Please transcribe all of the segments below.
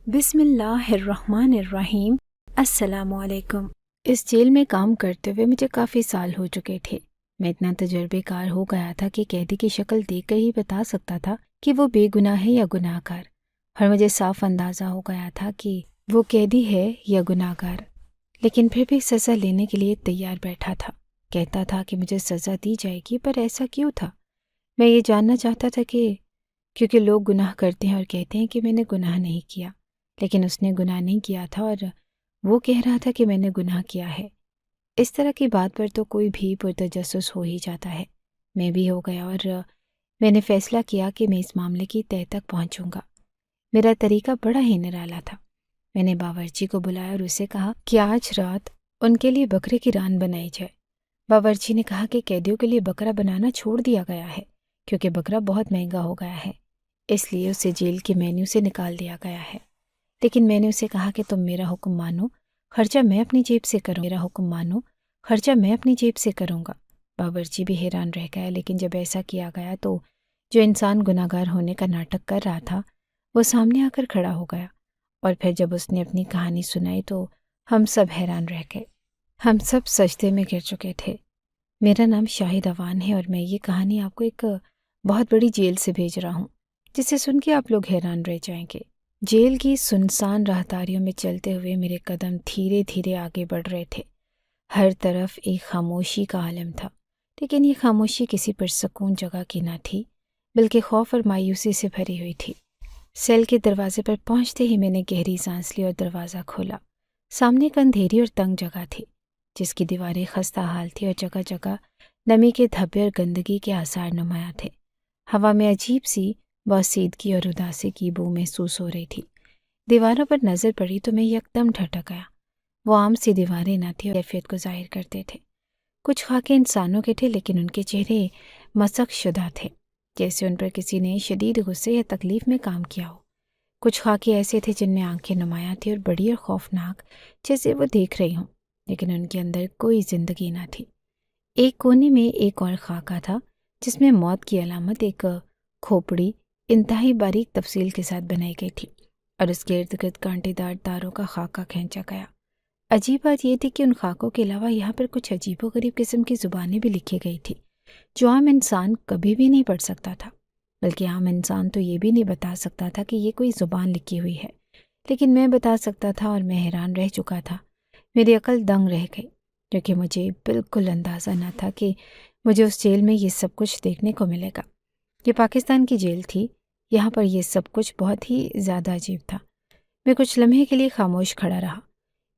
بسم اللہ الرحمن الرحیم۔ السلام علیکم۔ اس جیل میں کام کرتے ہوئے مجھے کافی سال ہو چکے تھے۔ میں اتنا تجربے کار ہو گیا تھا کہ قیدی کی شکل دیکھ کر ہی بتا سکتا تھا کہ وہ بے گناہ ہے یا گناہ گار، اور مجھے صاف اندازہ ہو گیا تھا کہ وہ قیدی ہے یا گناہ گار، لیکن پھر بھی سزا لینے کے لیے تیار بیٹھا تھا۔ کہتا تھا کہ مجھے سزا دی جائے گی، پر ایسا کیوں تھا؟ میں یہ جاننا چاہتا تھا کہ کیونکہ لوگ گناہ کرتے ہیں اور کہتے ہیں کہ میں نے گناہ نہیں کیا، لیکن اس نے گناہ نہیں کیا تھا اور وہ کہہ رہا تھا کہ میں نے گناہ کیا ہے۔ اس طرح کی بات پر تو کوئی بھی پرتجسس ہو ہی جاتا ہے۔ میں بھی ہو گیا اور میں نے فیصلہ کیا کہ میں اس معاملے کی تہہ تک پہنچوں گا۔ میرا طریقہ بڑا ہی نرالا تھا۔ میں نے باورچی کو بلایا اور اسے کہا کہ آج رات ان کے لیے بکرے کی ران بنائی جائے۔ باورچی نے کہا کہ قیدیوں کے لیے بکرا بنانا چھوڑ دیا گیا ہے کیونکہ بکرا بہت مہنگا ہو گیا ہے، اس لیے اسے جیل کے مینیو سے نکال دیا گیا ہے۔ لیکن میں نے اسے کہا کہ تم میرا حکم مانو، خرچہ میں اپنی جیب سے کروں میرا حکم مانو، خرچہ میں اپنی جیب سے کروں گا۔ باورچی بھی حیران رہ گیا، لیکن جب ایسا کیا گیا تو جو انسان گناہ گار ہونے کا ناٹک کر رہا تھا وہ سامنے آ کر کھڑا ہو گیا، اور پھر جب اس نے اپنی کہانی سنائی تو ہم سب حیران رہ گئے۔ ہم سب سجدے میں گر چکے تھے۔ میرا نام شاہد اوان ہے اور میں یہ کہانی آپ کو ایک بہت بڑی جیل سے بھیج رہا ہوں، جسے سن کے آپ لوگ حیران رہ جائیں گے۔ جیل کی سنسان راہداریوں میں چلتے ہوئے میرے قدم دھیرے دھیرے آگے بڑھ رہے تھے۔ ہر طرف ایک خاموشی کا عالم تھا، لیکن یہ خاموشی کسی پرسکون جگہ کی نہ تھی، بلکہ خوف اور مایوسی سے بھری ہوئی تھی۔ سیل کے دروازے پر پہنچتے ہی میں نے گہری سانس لی اور دروازہ کھولا۔ سامنے ایک اندھیری اور تنگ جگہ تھی، جس کی دیواریں خستہ حال تھی اور جگہ جگہ نمی کے دھبے اور گندگی کے آثار نمایاں تھے۔ ہوا میں عجیب سی بوسیدگی اور اداسی کی بو محسوس ہو رہی تھی۔ دیواروں پر نظر پڑی تو میں یکدم ٹھٹک گیا۔ وہ عام سی دیواریں نہ تھیں اور کیفیت کو ظاہر کرتے تھے۔ کچھ خاکے انسانوں کے تھے، لیکن ان کے چہرے مسخ شدہ تھے، جیسے ان پر کسی نے شدید غصے یا تکلیف میں کام کیا ہو۔ کچھ خاکے ایسے تھے جن میں آنکھیں نمایاں تھیں اور بڑی اور خوفناک، جیسے وہ دیکھ رہی ہوں، لیکن ان کے اندر کوئی زندگی نہ تھی۔ ایک کونے میں ایک اور خاکہ تھا، جس میں موت کی علامت ایک کھوپڑی انتہائی باریک تفصیل کے ساتھ بنائی گئی تھی، اور اس کے ارد گرد کانٹے دار تاروں کا خاکہ کھینچا گیا۔ عجیب بات یہ تھی کہ ان خاکوں کے علاوہ یہاں پر کچھ عجیب و غریب قسم کی زبانیں بھی لکھی گئی تھی، جو عام انسان کبھی بھی نہیں پڑھ سکتا تھا، بلکہ عام انسان تو یہ بھی نہیں بتا سکتا تھا کہ یہ کوئی زبان لکھی ہوئی ہے، لیکن میں بتا سکتا تھا، اور میں حیران رہ چکا تھا۔ میری عقل دنگ رہ گئی، کیونکہ مجھے بالکل اندازہ نہ تھا کہ مجھے اس جیل میں یہ سب کچھ دیکھنے کو ملے گا۔ یہ پاکستان کی جیل تھی، یہاں پر یہ سب کچھ بہت ہی زیادہ عجیب تھا۔ میں کچھ لمحے کے لیے خاموش کھڑا رہا۔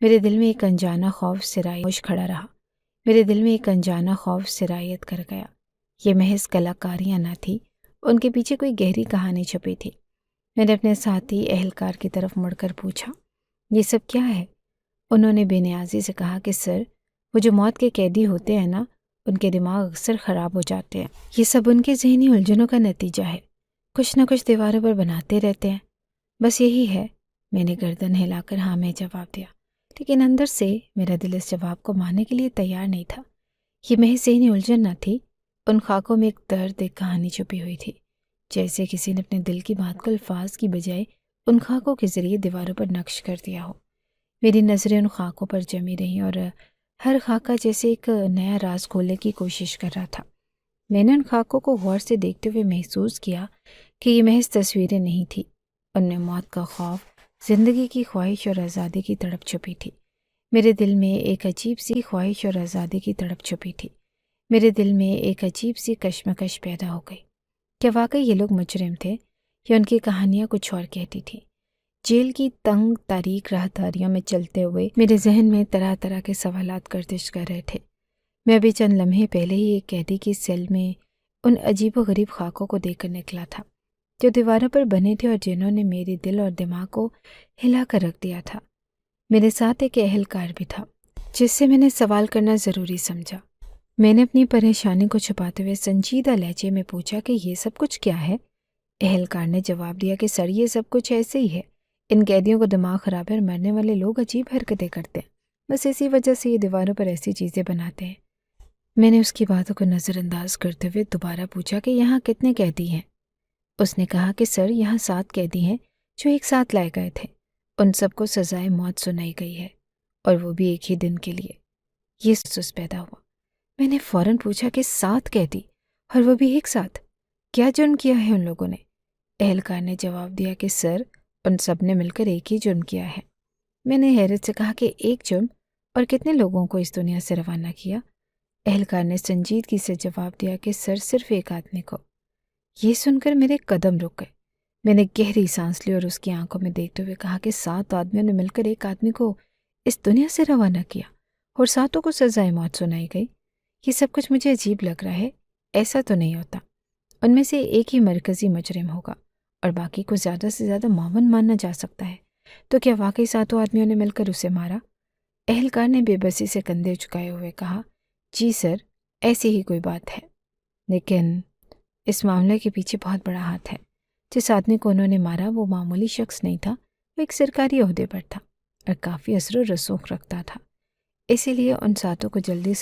میرے دل میں ایک انجانا خوف سرایت کر گیا۔ یہ محض کلاکاریاں نہ تھی، ان کے پیچھے کوئی گہری کہانی چھپی تھی۔ میں نے اپنے ساتھی اہلکار کی طرف مڑ کر پوچھا، یہ سب کیا ہے؟ انہوں نے بے نیازی سے کہا کہ سر، وہ جو موت کے قیدی ہوتے ہیں نا، ان کے دماغ اکثر خراب ہو جاتے ہیں۔ یہ سب ان کے ذہنی الجھنوں کا نتیجہ ہے۔ کچھ نہ کچھ دیواروں پر بناتے رہتے ہیں، بس یہی ہے۔ میں نے گردن ہلا کر ہاں میں جواب دیا، لیکن اندر سے میرا دل اس جواب کو ماننے کے لیے تیار نہیں تھا۔ یہ محض ذہنی الجھن نہ تھی، ان خاکوں میں ایک درد، ایک کہانی چھپی ہوئی تھی، جیسے کسی نے اپنے دل کی بات کو الفاظ کی بجائے ان خاکوں کے ذریعے دیواروں پر نقش کر دیا ہو۔ میری نظریں ان خاکوں پر جمی رہیں اور ہر خاکہ جیسے ایک نیا راز کھولنے کی کوشش کر رہا تھا۔ میں نے ان خاکوں کو غور سے دیکھتے ہوئے محسوس کیا کہ یہ محض تصویریں نہیں تھیں، ان میں موت کا خوف، زندگی کی خواہش اور آزادی کی تڑپ چھپی تھی۔ میرے دل میں ایک عجیب سی خواہش اور آزادی کی تڑپ چھپی تھی۔ میرے دل میں ایک عجیب سی کشمکش پیدا ہو گئی۔ کیا واقعی یہ لوگ مجرم تھے یا ان کی کہانیاں کچھ اور کہتی تھیں؟ جیل کی تنگ تاریک راہداریوں میں چلتے ہوئے میرے ذہن میں طرح طرح کے سوالات گردش کر رہے تھے۔ میں ابھی چند لمحے پہلے ہی ایک قیدی کی سیل میں ان عجیب و غریب خاکوں کو دیکھ کر نکلا تھا، جو دیواروں پر بنے تھے اور جنہوں نے میرے دل اور دماغ کو ہلا کر رکھ دیا تھا۔ میرے ساتھ ایک اہلکار بھی تھا، جس سے میں نے سوال کرنا ضروری سمجھا۔ میں نے اپنی پریشانی کو چھپاتے ہوئے سنجیدہ لہجے میں پوچھا کہ یہ سب کچھ کیا ہے؟ اہلکار نے جواب دیا کہ سر، یہ سب کچھ ایسے ہی ہے، ان قیدیوں کو دماغ خراب ہے اور مرنے والے لوگ عجیب حرکتیں کرتے ہیں، بس اسی وجہ سے یہ دیواروں پر ایسی چیزیں بناتے ہیں۔ میں نے اس کی باتوں کو نظر انداز کرتے ہوئے دوبارہ پوچھا کہ یہاں کتنے قیدی ہیں؟ اس نے کہا کہ سر، یہاں 7 قیدی ہیں جو ایک ساتھ لائے گئے تھے، ان سب کو سزائے موت سنائی گئی ہے، اور وہ بھی ایک ہی دن کے لیے۔ یہ سس پیدا ہوا۔ میں نے فوراً پوچھا کہ 7 قیدی، اور وہ بھی ایک ساتھ، کیا جرم کیا ہے ان لوگوں نے؟ اہلکار نے جواب دیا کہ سر، ان سب نے مل کر ایک ہی جرم کیا ہے۔ میں نے حیرت سے کہا کہ ایک جرم، اور کتنے لوگوں کو اس دنیا سے روانہ کیا؟ اہلکار نے سنجیدگی سے جواب دیا کہ سر، صرف ایک آدمی کو۔ یہ سن کر میرے قدم رک گئے۔ میں نے گہری سانس لی اور اس کی آنکھوں میں دیکھتے ہوئے کہا کہ 7 آدمیوں نے مل کر ایک آدمی کو اس دنیا سے روانہ کیا، اور 7 کو سزائے موت سنائی گئی۔ یہ سب کچھ مجھے عجیب لگ رہا ہے۔ ایسا تو نہیں ہوتا۔ ان میں سے ایک ہی مرکزی مجرم ہوگا، اور باقی کو زیادہ سے زیادہ معاون ماننا جا سکتا ہے۔ تو کیا واقعی 7 آدمیوں نے مل کر اسے مارا؟ اہلکار نے بے بسی سے کندھے جھکائے ہوئے کہا، جی سر، ایسی ہی کوئی بات ہے، لیکن اس معاملے کے پیچھے بہت بڑا ہاتھ ہے۔ جس آدمی کو انہوں نے مارا وہ معمولی شخص نہیں تھا، وہ ایک سرکاری عہدے پر تھا اور کافی اثر و رسوخ رکھتا تھا۔ اسی لیے ان 7 کو جلدی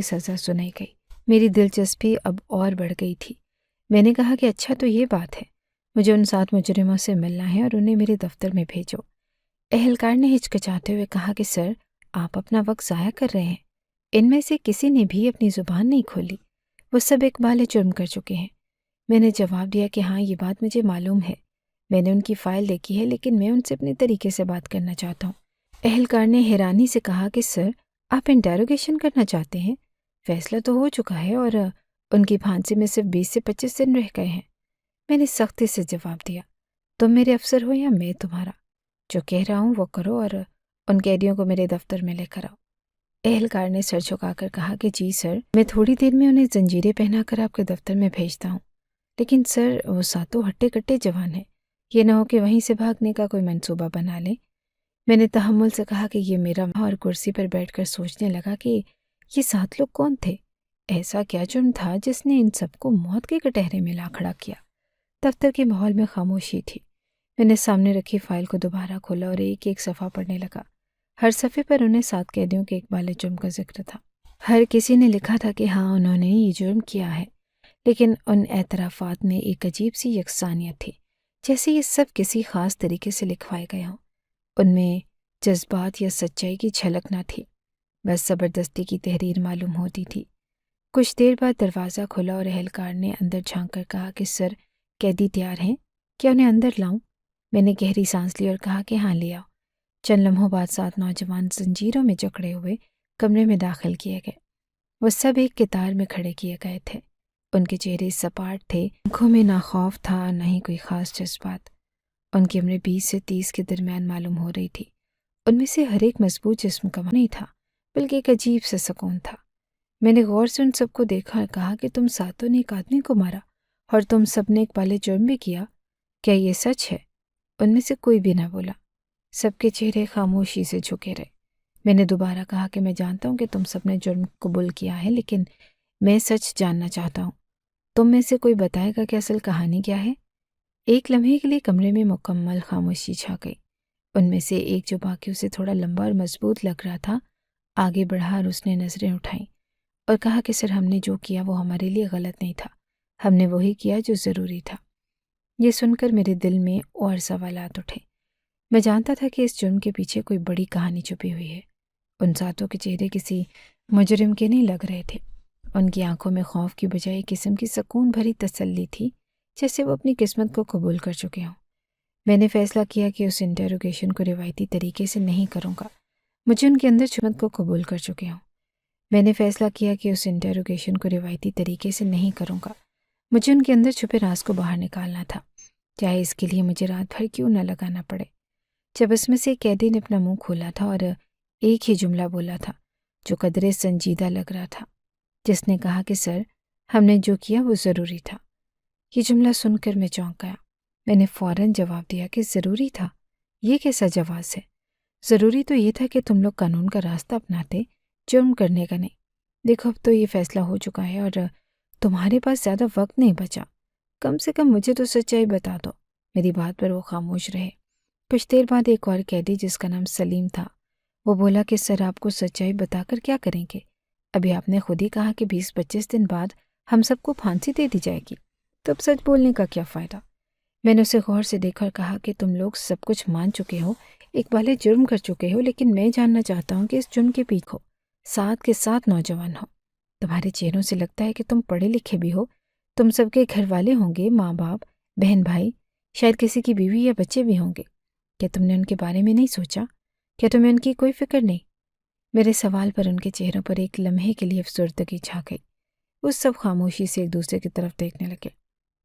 سزا سنائی گئی۔ میری دلچسپی اب اور بڑھ گئی تھی۔ میں نے کہا کہ اچھا، تو یہ بات ہے، مجھے ان 7 مجرموں سے ملنا ہے اور انہیں میرے دفتر میں بھیجو۔ اہلکار نے ہچکچاتے ہوئے کہا کہ سر، آپ اپنا وقت ضائع کر رہے ہیں۔ ان میں سے کسی نے بھی اپنی زبان نہیں کھولی، وہ سب اقبال جرم کر چکے ہیں۔ میں نے جواب دیا کہ ہاں، یہ بات مجھے معلوم ہے، میں نے ان کی فائل دیکھی ہے، لیکن میں ان سے اپنے طریقے سے بات کرنا چاہتا ہوں۔ اہلکار نے حیرانی سے کہا کہ سر، آپ انٹیروگیشن کرنا چاہتے ہیں؟ فیصلہ تو ہو چکا ہے اور ان کی پھانسی میں صرف 20 سے 25 دن رہ گئے ہیں۔ میں نے سختی سے جواب دیا، تم میرے افسر ہو یا میں تمہارا؟ جو کہہ رہا ہوں وہ کرو، اور ان قیدیوں کو میرے دفتر میں لے کر آؤ۔ اہلکار نے سر جھکا کر کہا کہ جی سر، میں تھوڑی دیر میں انہیں زنجیریں پہنا کر آپ کے دفتر میں بھیجتا ہوں، لیکن سر، وہ 7 ہٹے کٹے جوان ہیں، یہ نہ ہو کہ وہیں سے بھاگنے کا کوئی منصوبہ بنا لیں۔ میں نے تحمل سے کہا کہ یہ میرا، اور کرسی پر بیٹھ کر سوچنے لگا کہ یہ 7 لوگ کون تھے؟ ایسا کیا جرم تھا جس نے ان سب کو موت کے کٹہرے میں لا کھڑا کیا؟ دفتر کے ماحول میں خاموشی تھی۔ میں نے سامنے رکھی فائل کو دوبارہ کھولا اور ایک ایک صفحہ پڑھنے لگا۔ ہر صفحے پر انہیں 7 قیدیوں کے اقبال جرم کا ذکر تھا۔ ہر کسی نے لکھا تھا کہ ہاں، انہوں نے یہ جرم کیا ہے، لیکن ان اعترافات میں ایک عجیب سی یکسانیت تھی، جیسے یہ سب کسی خاص طریقے سے لکھوائے گئے ہوں۔ ان میں جذبات یا سچائی کی جھلک نہ تھی، بس زبردستی کی تحریر معلوم ہوتی تھی۔ کچھ دیر بعد دروازہ کھلا اور اہلکار نے اندر جھانک کر کہا کہ سر، قیدی تیار ہیں، کیا انہیں اندر لاؤں؟ میں نے گہری سانس لی اور کہا کہ ہاں، لے آؤ۔ چند لمحوں بعد 7 نوجوان زنجیروں میں جکڑے ہوئے کمرے میں داخل کیے گئے۔ وہ سب ایک قطار میں کھڑے کیے گئے تھے۔ ان کے چہرے سپاٹ تھے، آنکھوں میں نہ خوف تھا نہ ہی کوئی خاص جذبات۔ ان کی عمر 20 سے 30 کے درمیان معلوم ہو رہی تھی۔ ان میں سے ہر ایک مضبوط جسم کا نہیں تھا، بلکہ ایک عجیب سا سکون تھا۔ میں نے غور سے ان سب کو دیکھا اور کہا کہ تم 7 نے ایک آدمی کو مارا، اور تم سب نے اقبال جرم بھی کیا، کیا یہ سچ ہے؟ ان میں سے کوئی بھی نہ بولا، سب کے چہرے خاموشی سے جھکے رہے۔ میں نے دوبارہ کہا کہ میں جانتا ہوں کہ تم سب نے جرم قبول کیا ہے، لیکن میں سچ جاننا چاہتا ہوں۔ تم میں سے کوئی بتائے گا کہ اصل کہانی کیا ہے؟ ایک لمحے کے لیے کمرے میں مکمل خاموشی چھا گئی۔ ان میں سے ایک، جو باقیوں سے تھوڑا لمبا اور مضبوط لگ رہا تھا، آگے بڑھا اور اس نے نظریں اٹھائیں اور کہا کہ سر، ہم نے جو کیا وہ ہمارے لیے غلط نہیں تھا، ہم نے وہی کیا جو ضروری تھا۔ یہ سن کر میرے دل میں اور سوالات اٹھے۔ میں جانتا تھا کہ اس جرم کے پیچھے کوئی بڑی کہانی چھپی ہوئی ہے۔ ان 7 کے چہرے کسی مجرم کے نہیں لگ رہے تھے۔ ان کی آنکھوں میں خوف کی بجائے ایک قسم کی سکون بھری تسلی تھی، جیسے وہ اپنی قسمت کو قبول کر چکے ہوں۔ میں نے فیصلہ کیا کہ اس انٹیروگیشن کو روایتی طریقے سے نہیں کروں گا۔ مجھے ان کے اندر قسمت کو قبول کر چکے ہوں۔ میں نے فیصلہ کیا کہ اس انٹیروگیشن کو روایتی طریقے سے نہیں کروں گا۔ مجھے ان کے اندر چھپے راز کو باہر نکالنا تھا، چاہے اس کے لیے مجھے رات بھر کیوں نہ لگانا پڑے۔ جب اس میں سے ایک قیدی نے اپنا منہ کھولا تھا اور ایک ہی جملہ بولا تھا جو قدرے سنجیدہ لگ رہا تھا، جس نے کہا کہ سر، ہم نے جو کیا وہ ضروری تھا۔ یہ جملہ سن کر میں چونک گیا۔ میں نے فوراً جواب دیا کہ ضروری تھا؟ یہ کیسا جواز ہے؟ ضروری تو یہ تھا کہ تم لوگ قانون کا راستہ اپناتے، جرم کرنے کا نہیں۔ دیکھو، اب تو یہ فیصلہ ہو چکا ہے اور تمہارے پاس زیادہ وقت نہیں بچا۔ کم سے کم مجھے تو سچائی بتا دو۔ میری بات پر وہ خاموش رہے۔ کچھ دیر بعد ایک اور قیدی، جس کا نام سلیم تھا، وہ بولا کہ سر، آپ کو سچائی بتا کر کیا کریں گے؟ ابھی آپ نے خود ہی کہا کہ 20-25 دن بعد ہم سب کو پھانسی دے دی جائے گی، تو اب سچ بولنے کا کیا فائدہ؟ میں نے اسے غور سے دیکھا اور کہا کہ تم لوگ سب کچھ مان چکے ہو، ایک بالغ جرم کر چکے ہو، لیکن میں جاننا چاہتا ہوں کہ اس جرم کے پیچھے ہو، ساتھ کے ساتھ نوجوان ہو۔ تمہارے چہروں سے لگتا ہے کہ تم پڑھے لکھے بھی ہو، تم سب کے گھر والے ہوں گے، ماں باپ، بہن بھائی، شاید کسی کی بیوی یا بچے بھی ہوں گے۔ کیا تم نے ان کے بارے میں نہیں سوچا؟ کیا تمہیں ان کی کوئی فکر نہیں؟ میرے سوال پر ان کے چہروں پر ایک لمحے کے لیے افسردگی چھا گئی۔ وہ سب خاموشی سے ایک دوسرے کی طرف دیکھنے لگے،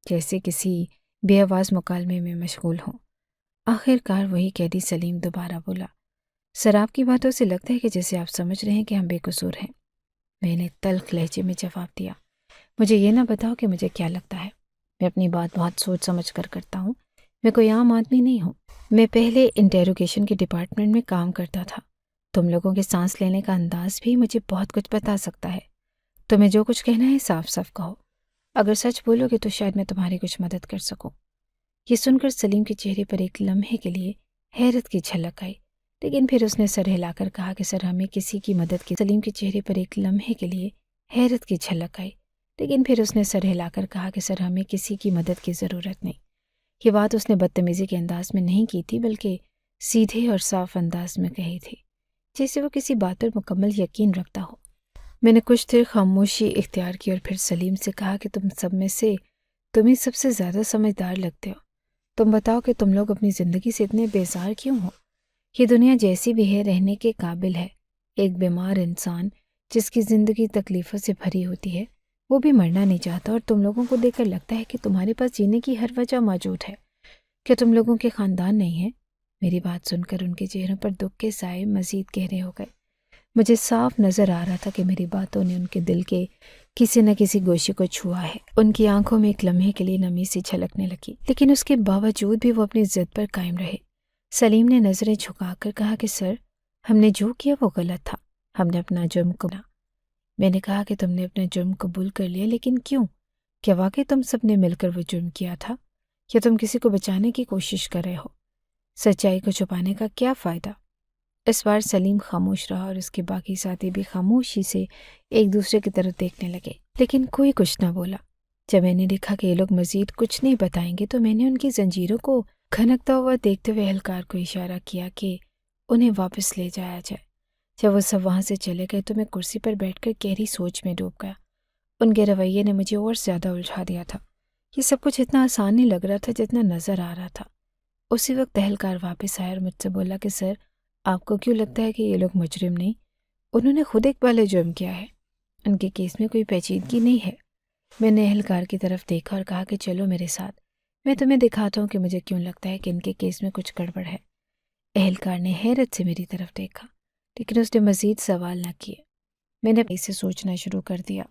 جیسے کسی بے آواز مکالمے میں مشغول ہوں۔ آخر کار وہی قیدی سلیم دوبارہ بولا، سر آپ کی باتوں سے لگتا ہے کہ جیسے آپ سمجھ رہے ہیں کہ ہم بے قصور ہیں۔ میں نے تلخ لہجے میں جواب دیا، مجھے یہ نہ بتاؤ کہ مجھے کیا لگتا ہے، میں اپنی بات بہت سوچ سمجھ کر کرتا ہوں، میں کوئی عام آدمی نہیں ہوں۔ میں پہلے انٹیروگیشن کے ڈپارٹمنٹ میں کام کرتا تھا، تم لوگوں کے سانس لینے کا انداز بھی مجھے بہت کچھ بتا سکتا ہے۔ تمہیں جو کچھ کہنا ہے صاف صاف کہو، اگر سچ بولو گے تو شاید میں تمہاری کچھ مدد کر سکوں۔ یہ سن کر سلیم کے چہرے پر ایک لمحے کے لیے حیرت کی جھلک آئی، لیکن پھر اس نے سر ہلا کر کہا کہ سر ہمیں کسی کی مدد کی۔ سلیم کے چہرے پر ایک لمحے کے لیے حیرت کی جھلک آئی، لیکن پھر اس نے سر ہلا کر کہا کہ سر ہمیں کسی کی مدد کی ضرورت نہیں۔ یہ بات اس نے بدتمیزی کے انداز میں نہیں کی تھی، بلکہ سیدھے اور صاف انداز میں کہی تھی، جیسے وہ کسی بات پر مکمل یقین رکھتا ہو۔ میں نے کچھ دیر خاموشی اختیار کی اور پھر سلیم سے کہا کہ تم سب میں سے تم ہی سب سے زیادہ سمجھدار لگتے ہو۔ تم بتاؤ کہ تم لوگ اپنی زندگی سے اتنے بیزار کیوں ہو؟ یہ دنیا جیسی بھی ہے رہنے کے قابل ہے۔ ایک بیمار انسان جس کی زندگی تکلیفوں سے بھری ہوتی ہے، وہ بھی مرنا نہیں چاہتا، اور تم لوگوں کو دیکھ کر لگتا ہے کہ تمہارے پاس جینے کی ہر وجہ موجود ہے۔ کیا تم لوگوں کے خاندان نہیں ہیں؟ میری بات سن کر ان کے چہروں پر دکھ کے سائے مزید گہرے ہو گئے۔ مجھے صاف نظر آ رہا تھا کہ میری باتوں نے ان کے دل کے کسی نہ کسی گوشے کو چھوا ہے۔ ان کی آنکھوں میں ایک لمحے کے لیے نمی سی چھلکنے لگی، لیکن اس کے باوجود بھی وہ اپنی ضد پر قائم رہے۔ سلیم نے نظریں جھکا کر کہا کہ سر ہم نے جو کیا وہ غلط تھا، ہم نے اپنا جرم قبول۔ میں نے کہا کہ تم نے اپنا جرم قبول کر لیا، لیکن کیوں؟ کیا واقعی تم سب نے مل کر وہ جرم کیا تھا، یا تم کسی کو بچانے کی کوشش کر رہے ہو؟ سچائی کو چھپانے کا کیا فائدہ؟ اس بار سلیم خاموش رہا اور اس کے باقی ساتھی بھی خاموشی سے ایک دوسرے کی طرف دیکھنے لگے، لیکن کوئی کچھ نہ بولا۔ جب میں نے دیکھا کہ یہ لوگ مزید کچھ نہیں بتائیں گے تو میں نے ان کی زنجیروں کو کھنکتا ہوا دیکھتے ہوئے اہلکار کو اشارہ کیا کہ انہیں واپس لے جایا جائے۔ جب وہ سب وہاں سے چلے گئے تو میں کرسی پر بیٹھ کر گہری سوچ میں ڈوب گیا۔ ان کے رویے نے مجھے اور زیادہ الجھا دیا تھا۔ یہ سب کچھ اتنا آسان نہیں لگ رہا تھا جتنا نظر آ رہا تھا۔ اسی وقت اہلکار واپس آیا اور مجھ سے بولا کہ سر آپ کو کیوں لگتا ہے کہ یہ لوگ مجرم نہیں؟ انہوں نے خود ایک بالغ جرم کیا ہے، ان کے کیس میں کوئی پیچیدگی نہیں ہے۔ میں نے اہلکار کی طرف دیکھا اور کہا کہ چلو میرے ساتھ، میں تمہیں دکھاتا ہوں کہ مجھے کیوں لگتا ہے کہ ان کے کیس میں کچھ گڑبڑ ہے۔ اہلکار نے حیرت سے میری طرف دیکھا، لیکن اس نے مزید سوال نہ کیے۔ میں نے اسے سوچنا شروع کر دیا،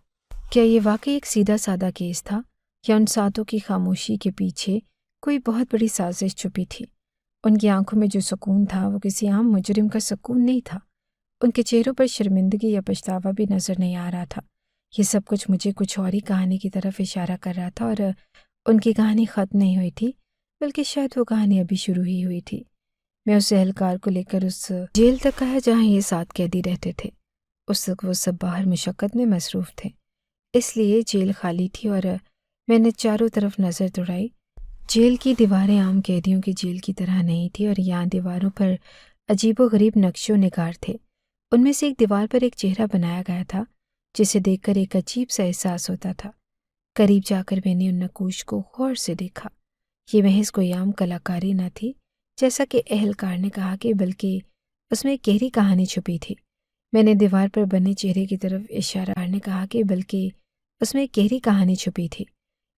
کیا یہ واقعی ایک سیدھا سادہ کیس تھا، یا ان ساتوں کی خاموشی کے پیچھے کوئی بہت بڑی سازش چھپی تھی؟ ان کی آنکھوں میں جو سکون تھا وہ کسی عام مجرم کا سکون نہیں تھا۔ ان کے چہروں پر شرمندگی یا پچھتاوا بھی نظر نہیں آ رہا تھا۔ یہ سب کچھ مجھے کچھ اور ہی کہانی کی طرف اشارہ کر رہا تھا، اور ان کی کہانی ختم نہیں ہوئی تھی، بلکہ شاید وہ کہانی ابھی شروع ہی ہوئی تھی۔ میں اس اہلکار کو لے کر اس جیل تک آیا جہاں یہ 7 قیدی رہتے تھے۔ اس وقت وہ سب باہر مشقت میں مصروف تھے، اس لیے جیل خالی تھی، اور میں نے چاروں طرف نظر دوڑائی۔ جیل کی دیواریں عام قیدیوں کی جیل کی طرح نہیں تھی، اور یہاں دیواروں پر عجیب و غریب نقش و نگار تھے۔ ان میں سے ایک دیوار پر ایک چہرہ بنایا گیا تھا جسے دیکھ کر ایک عجیب سا احساس ہوتا تھا۔ قریب جا کر میں نے ان نقوش کو غور سے دیکھا۔ یہ محض کوئی عام کلاکاری نہ تھی جیسا کہ اہلکار نے کہا، کہ بلکہ اس میں ایک گہری کہانی چھپی تھی۔ میں نے دیوار پر بنے چہرے کی طرف اشارہ کرنے کہا کہ بلکہ اس میں ایک گہری کہانی چھپی تھی۔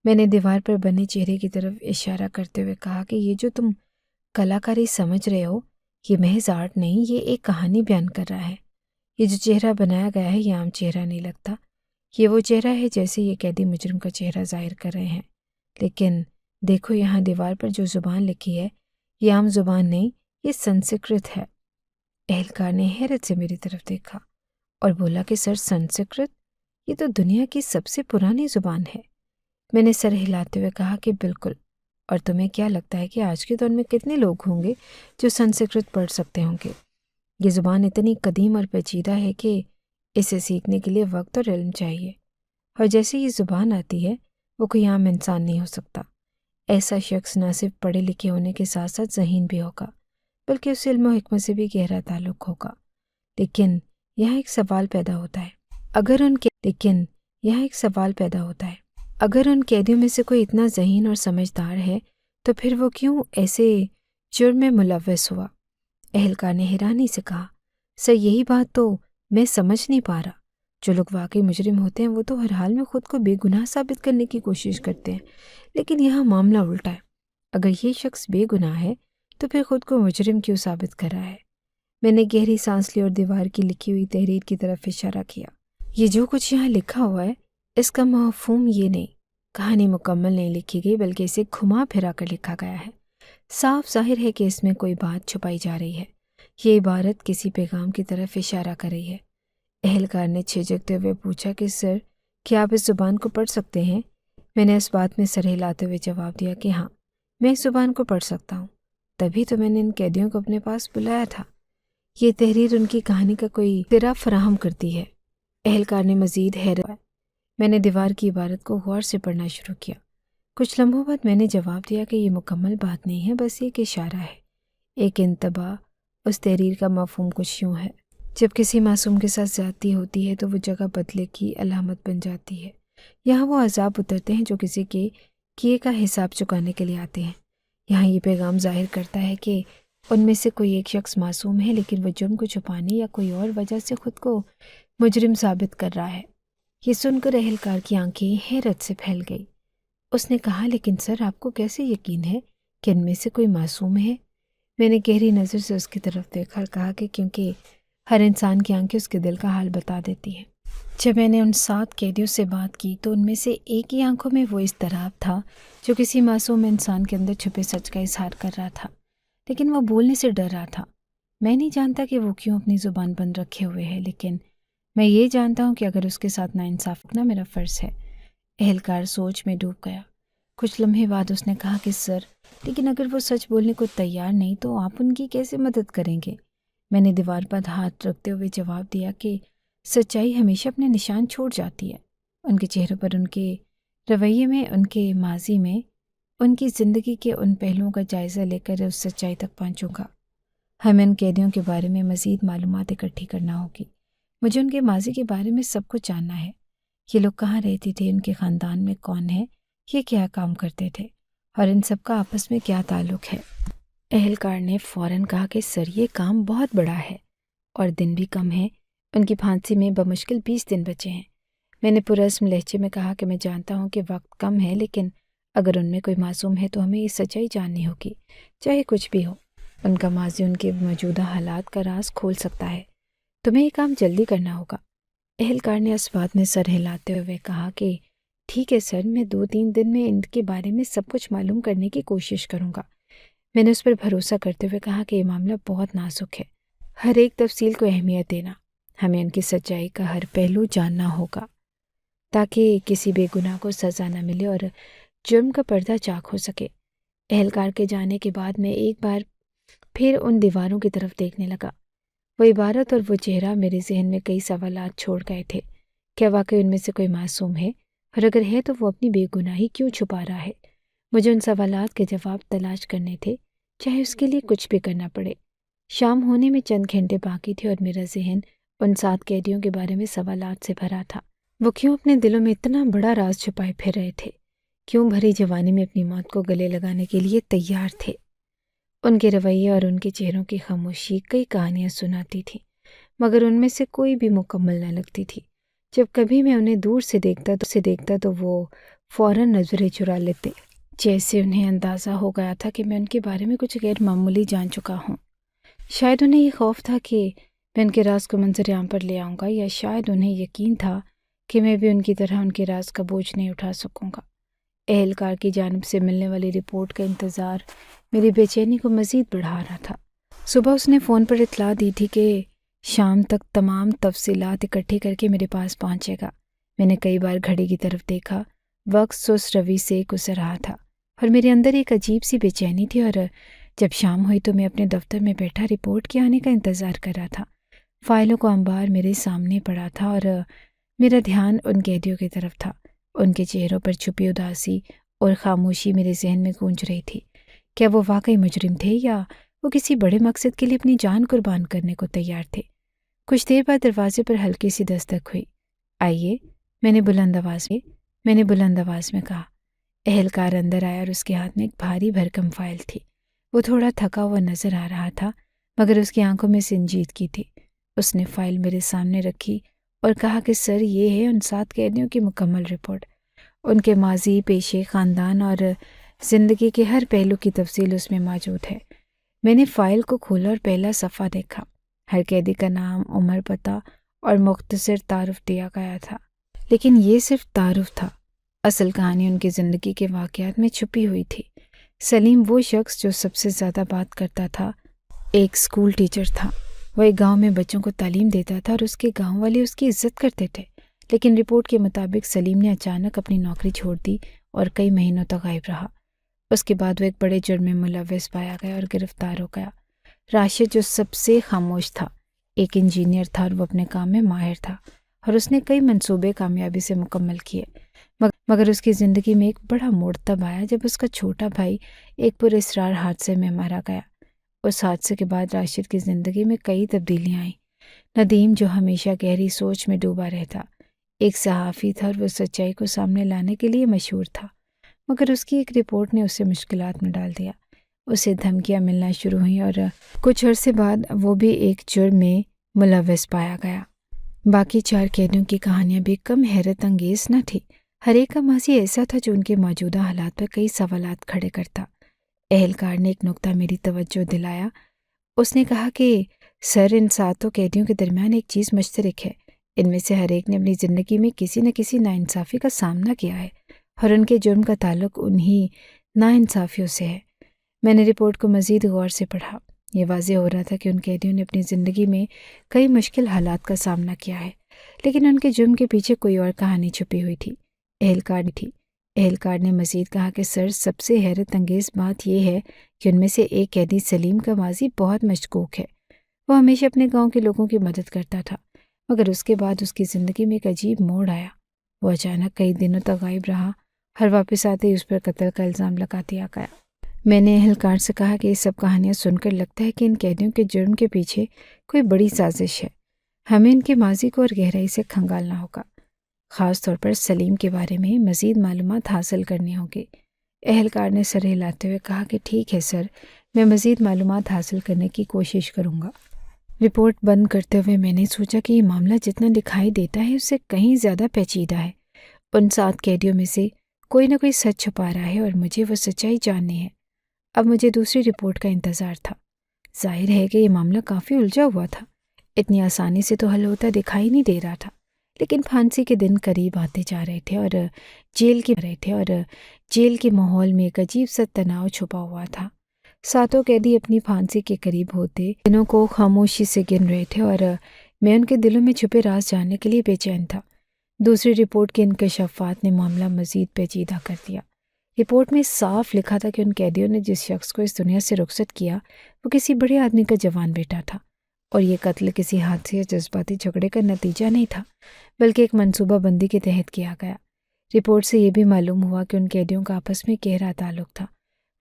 میں نے دیوار پر بنے چہرے کی طرف اشارہ کرتے ہوئے کہا کہ یہ جو تم کلاکاری سمجھ رہے ہو یہ محض آرٹ نہیں، یہ ایک کہانی بیان کر رہا ہے۔ یہ جو چہرہ بنایا گیا ہے یہ عام چہرہ نہیں لگتا، یہ وہ چہرہ ہے جیسے یہ قیدی مجرم کا چہرہ ظاہر کر رہے ہیں۔ لیکن دیکھو یہاں دیوار پر جو زبان لکھی ہے یہ عام زبان نہیں، یہ سنسکرت ہے۔ اہلکار نے حیرت سے میری طرف دیکھا اور بولا کہ سر سنسکرت یہ تو دنیا کی سب سے پرانی زبان ہے۔ میں نے سر ہلاتے ہوئے کہا کہ بالکل، اور تمہیں کیا لگتا ہے کہ آج کے دور میں کتنے لوگ ہوں گے جو سنسکرت پڑھ سکتے ہوں گے؟ یہ زبان اتنی قدیم اور پیچیدہ ہے کہ اسے سیکھنے کے لیے وقت اور علم چاہیے، اور جیسے یہ زبان آتی ہے وہ کوئی عام انسان نہیں ہو سکتا۔ ایسا شخص نہ صرف پڑھے لکھے ہونے کے ساتھ ساتھ ذہین بھی ہوگا بلکہ اس علم و حکمت سے بھی گہرا تعلق ہوگا۔ لیکن یہاں ایک سوال پیدا ہوتا ہے، اگر ان قیدیوں میں سے کوئی اتنا ذہین اور سمجھدار ہے تو پھر وہ کیوں ایسے جرم میں ملوث ہوا؟ اہلکار نے حیرانی سے کہا، سر یہی بات تو میں سمجھ نہیں پا رہا۔ جو لوگ واقعی مجرم ہوتے ہیں وہ تو ہر حال میں خود کو بے گناہ ثابت کرنے کی کوشش کرتے ہیں، لیکن یہاں معاملہ الٹا ہے۔ اگر یہ شخص بے گناہ ہے تو پھر خود کو مجرم کیوں ثابت کر رہا ہے؟ میں نے گہری سانس لی اور دیوار کی لکھی ہوئی تحریر کی طرف اشارہ کیا۔ یہ جو کچھ یہاں لکھا ہوا ہے اس کا مفہوم یہ نہیں، کہانی مکمل نہیں لکھی گئی بلکہ اسے گھما پھرا کر لکھا گیا ہے۔ صاف ظاہر ہے کہ اس میں کوئی بات چھپائی جا رہی ہے۔ یہ عبارت کسی پیغام کی طرف اشارہ کر رہی ہے۔ اہلکار نے جھجکتے ہوئے پوچھا کہ سر کیا آپ اس زبان کو پڑھ سکتے ہیں؟ میں نے اس بات میں سر ہلاتے ہوئے جواب دیا کہ ہاں، میں اس زبان کو پڑھ سکتا ہوں، تبھی تو میں نے ان قیدیوں کو اپنے پاس بلایا تھا۔ یہ تحریر ان کی کہانی کا کوئی سرا فراہم کرتی ہے۔ اہلکار نے مزید حیرت ہوئی۔ میں نے دیوار کی عبارت کو غور سے پڑھنا شروع کیا۔ کچھ لمحوں بعد میں نے جواب دیا کہ یہ مکمل بات نہیں ہے، بس ایک اشارہ ہے، ایک انتباہ۔ اس تحریر کا مفہوم کچھ یوں ہے، جب کسی معصوم کے ساتھ زیادتی ہوتی ہے تو وہ جگہ بدلے کی علامت بن جاتی ہے۔ یہاں وہ عذاب اترتے ہیں جو کسی کے کیے کا حساب چکانے کے لیے آتے ہیں۔ یہاں یہ پیغام ظاہر کرتا ہے کہ ان میں سے کوئی ایک شخص معصوم ہے لیکن وہ جرم کو چھپانے یا کوئی اور وجہ سے خود کو مجرم ثابت کر رہا ہے۔ یہ سن کر اہلکار کی آنکھیں حیرت سے پھیل گئی۔ اس نے کہا، لیکن سر آپ کو کیسے یقین ہے کہ ان میں سے کوئی معصوم ہے؟ میں نے گہری نظر سے اس کی طرف دیکھا اور کہا کہ کیونکہ ہر انسان کی آنکھیں اس کے دل کا حال بتا دیتی ہیں۔ جب میں نے ان 7 قیدیوں سے بات کی تو ان میں سے ایک کی آنکھوں میں وہ اضطراب تھا جو کسی معصوم انسان کے اندر چھپے سچ کا اظہار کر رہا تھا، لیکن وہ بولنے سے ڈر رہا تھا۔ میں نہیں جانتا کہ وہ کیوں اپنی زبان بند رکھے ہوئے ہے، لیکن میں یہ جانتا ہوں کہ اگر اس کے ساتھ ناانصاف کرنا میرا فرض ہے۔ اہلکار سوچ میں ڈوب گیا۔ کچھ لمحے بعد اس نے کہا کہ سر لیکن اگر وہ سچ بولنے کو تیار نہیں تو آپ ان کی کیسے مدد کریں گے؟ میں نے دیوار پر ہاتھ رکھتے ہوئے جواب دیا کہ سچائی ہمیشہ اپنے نشان چھوڑ جاتی ہے۔ ان کے چہرے پر، ان کے رویے میں، ان کے ماضی میں، ان کی زندگی کے ان پہلوؤں کا جائزہ لے کر اس سچائی تک پہنچوں گا۔ ہمیں ان قیدیوں کے بارے میں مزید معلومات اکٹھی کرنا ہوگی۔ مجھے ان کے ماضی کے بارے میں سب کچھ جاننا ہے۔ یہ لوگ کہاں رہتے تھے، ان کے خاندان میں کون ہے، یہ کیا کام کرتے تھے، اور ان سب کا آپس میں کیا تعلق ہے۔ اہلکار نے فوراً کہا کہ سر یہ کام بہت بڑا ہے اور دن بھی کم ہیں۔ ان کی پھانسی میں بمشکل 20 دن بچے ہیں۔ میں نے پرعزم لہجے میں کہا کہ میں جانتا ہوں کہ وقت کم ہے، لیکن اگر ان میں کوئی معصوم ہے تو ہمیں یہ سچائی جاننی ہوگی، چاہے کچھ بھی ہو۔ ان کا ماضی ان کے موجودہ حالات کا راز کھول سکتا ہے۔ تمہیں یہ کام جلدی کرنا ہوگا۔ اہلکار نے اس بات میں سر ہلاتے ہوئے کہا کہ ٹھیک ہے سر، میں 2-3 دن میں ان کے بارے میں سب کچھ معلوم کرنے کی کوشش کروں گا۔ میں نے اس پر بھروسہ کرتے ہوئے کہا کہ یہ معاملہ بہت نازک ہے، ہر ایک تفصیل کو اہمیت دینا۔ ہمیں ان کی سچائی کا ہر پہلو جاننا ہوگا تاکہ کسی بے گناہ کو سزا نہ ملے اور جرم کا پردہ چاک ہو سکے۔ اہلکار کے جانے کے بعد میں ایک بار پھر ان دیواروں کی طرف دیکھنے لگا۔ وہ عبارت اور وہ چہرہ میرے ذہن میں کئی سوالات چھوڑ گئے تھے۔ کیا واقعی ان میں سے کوئی معصوم ہے، اور اگر ہے تو وہ اپنی بے گناہی کیوں چھپا رہا ہے؟ مجھے ان سوالات کے جواب تلاش کرنے تھے، چاہے اس کے لیے کچھ بھی کرنا پڑے۔ شام ہونے میں چند گھنٹے باقی تھے اور میرا ذہن ان 7 قیدیوں کے بارے میں سوالات سے بھرا تھا۔ وہ کیوں اپنے دلوں میں اتنا بڑا راز چھپائے پھر رہے تھے؟ کیوں بھری جوانی میں اپنی موت کو گلے لگانے کے لیے تیار تھے؟ ان کے رویے اور ان کے چہروں کی خاموشی کئی کہانیاں سناتی تھی، مگر ان میں سے کوئی بھی مکمل نہ لگتی تھی۔ جب کبھی میں انہیں دور سے دیکھتا تو وہ فوراً نظریں چرا لیتے، جیسے انہیں اندازہ ہو گیا تھا کہ میں ان کے بارے میں کچھ غیر معمولی جان چکا ہوں۔ شاید انہیں یہ خوف تھا کہ میں ان کے راز کو منظر عام پر لے آؤں گا، یا شاید انہیں یقین تھا کہ میں بھی ان کی طرح ان کے راز کا بوجھ نہیں اٹھا سکوں گا۔ اہلکار کی جانب سے ملنے والی رپورٹ کا انتظار میری بے چینی کو مزید بڑھا رہا تھا۔ صبح اس نے فون پر اطلاع دی تھی کہ شام تک تمام تفصیلات اکٹھی کر کے میرے پاس پہنچے گا۔ میں نے کئی بار گھڑی کی طرف دیکھا، وقت سست روی سے گزر رہا تھا اور میرے اندر ایک عجیب سی بے چینی تھی، اور جب شام ہوئی تو میں اپنے دفتر میں بیٹھا رپورٹ کے آنے کا انتظار کر رہا تھا۔ فائلوں کا انبار میرے سامنے پڑا تھا اور میرا دھیان ان قیدیوں کی طرف تھا۔ ان کے چہروں پر چھپی اداسی اور خاموشی میرے ذہن میں گونج رہی تھی۔ کیا وہ واقعی مجرم تھے یا وہ کسی بڑے مقصد کے لیے اپنی جان قربان کرنے کو تیار تھے؟ کچھ دیر بعد دروازے پر ہلکی سی دستک ہوئی۔ آئیے، میں نے بلند آواز میں کہا۔ اہلکار اندر آیا اور اس کے ہاتھ میں ایک بھاری بھرکم فائل تھی۔ وہ تھوڑا تھکا ہوا نظر آ رہا تھا مگر اس کی آنکھوں میں سنجیدگی تھی۔ اس نے فائل میرے سامنے رکھی اور کہا کہ سر، یہ ہے ان 7 قیدیوں کی مکمل رپورٹ۔ ان کے ماضی، پیشے، خاندان اور زندگی کے ہر پہلو کی تفصیل اس میں موجود ہے۔ میں نے فائل کو کھولا اور پہلا صفحہ دیکھا۔ ہر قیدی کا نام، عمر، پتہ اور مختصر تعارف دیا گیا تھا، لیکن یہ صرف تعارف تھا۔ اصل کہانی ان کی زندگی کے واقعات میں چھپی ہوئی تھی۔ سلیم، وہ شخص جو سب سے زیادہ بات کرتا تھا، ایک اسکول ٹیچر تھا۔ وہ ایک گاؤں میں بچوں کو تعلیم دیتا تھا اور اس کے گاؤں والے اس کی عزت کرتے تھے، لیکن رپورٹ کے مطابق سلیم نے اچانک اپنی نوکری چھوڑ دی اور کئی مہینوں تک غائب رہا۔ اس کے بعد وہ ایک بڑے جرم میں ملوث پایا گیا اور گرفتار ہو گیا۔ راشد، جو سب سے خاموش تھا، ایک انجینئر تھا اور وہ اپنے کام میں ماہر تھا اور اس نے کئی منصوبے کامیابی سے مکمل کیے، مگر اس کی زندگی میں ایک بڑا موڑ تب آیا جب اس کا چھوٹا بھائی ایک پراسرار حادثے میں مارا گیا۔ اس حادثے کے بعد راشد کی زندگی میں کئی تبدیلیاں آئیں۔ ندیم، جو ہمیشہ گہری سوچ میں ڈوبا رہتا، ایک صحافی تھا اور وہ سچائی کو سامنے لانے کے لیے مشہور تھا، مگر اس کی ایک رپورٹ نے اسے مشکلات میں ڈال دیا۔ اسے دھمکیاں ملنا شروع ہوئیں اور کچھ عرصے بعد وہ بھی ایک جرم میں ملوث پایا گیا۔ باقی 4 قیدیوں کی کہانیاں بھی کم حیرت انگیز نہ تھی۔ ہر ایک کا ماضی ایسا تھا جو ان کے موجودہ حالات پر کئی سوالات کھڑے کرتا۔ اہلکار نے ایک نکتہ میری توجہ دلایا۔ اس نے کہا کہ سر، ان 7 قیدیوں کے درمیان ایک چیز مشترک ہے۔ ان میں سے ہر ایک نے اپنی زندگی میں کسی نہ کسی ناانصافی کا سامنا کیا ہے اور ان کے جرم کا تعلق انہی ناانصافیوں سے ہے۔ میں نے رپورٹ کو مزید غور سے پڑھا۔ یہ واضح ہو رہا تھا کہ ان قیدیوں نے اپنی زندگی میں کئی مشکل حالات کا سامنا کیا ہے، لیکن ان کے جرم کے پیچھے کوئی اور کہانی چھپی ہوئی تھی۔ اہلکار نے مزید کہا کہ سر، سب سے حیرت انگیز بات یہ ہے کہ ان میں سے ایک قیدی سلیم کا ماضی بہت مشکوک ہے۔ وہ ہمیشہ اپنے گاؤں کے لوگوں کی مدد کرتا تھا، مگر اس کے بعد اس کی زندگی میں ایک عجیب موڑ آیا۔ وہ اچانک کئی دنوں تک غائب رہا، ہر واپس آتے ہی اس پر قتل کا الزام لگا دیا گیا۔ میں نے اہلکار سے کہا کہ یہ سب کہانیاں سن کر لگتا ہے کہ ان قیدیوں کے جرم کے پیچھے کوئی بڑی سازش ہے۔ ہمیں ان کے ماضی کو اور گہرائی سے کھنگالنا ہوگا، خاص طور پر سلیم کے بارے میں مزید معلومات حاصل کرنی ہوگی۔ اہلکار نے سر ہلاتے ہوئے کہا کہ ٹھیک ہے سر، میں مزید معلومات حاصل کرنے کی کوشش کروں گا۔ رپورٹ بند کرتے ہوئے میں نے سوچا کہ یہ معاملہ جتنا دکھائی دیتا ہے اس سے کہیں زیادہ پیچیدہ ہے۔ ان 7 قیدیوں میں سے کوئی نہ کوئی سچ چھپا رہا ہے اور مجھے وہ سچائی جاننی ہے۔ اب مجھے دوسری رپورٹ کا انتظار تھا۔ ظاہر ہے کہ یہ معاملہ کافی الجھا ہوا تھا، اتنی آسانی سے تو حل ہوتا دکھائی نہیں دے رہا تھا، لیکن پھانسی کے دن قریب آتے جا رہے تھے اور جیل کے ماحول میں ایک عجیب سا تناؤ چھپا ہوا تھا۔ 7 قیدی اپنی پھانسی کے قریب ہوتے دنوں کو خاموشی سے گن رہے تھے اور میں ان کے دلوں میں چھپے راز جاننے کے لیے بے چین تھا۔ دوسری رپورٹ کے انکشافات نے معاملہ مزید پیچیدہ کر دیا۔ رپورٹ میں صاف لکھا تھا کہ ان قیدیوں نے جس شخص کو اس دنیا سے رخصت کیا وہ کسی بڑے آدمی کا جوان بیٹا تھا، اور یہ قتل کسی حادثے یا جذباتی جھگڑے کا نتیجہ نہیں تھا بلکہ ایک منصوبہ بندی کے تحت کیا گیا۔ رپورٹ سے یہ بھی معلوم ہوا کہ ان قیدیوں کا آپس میں گہرا تعلق تھا۔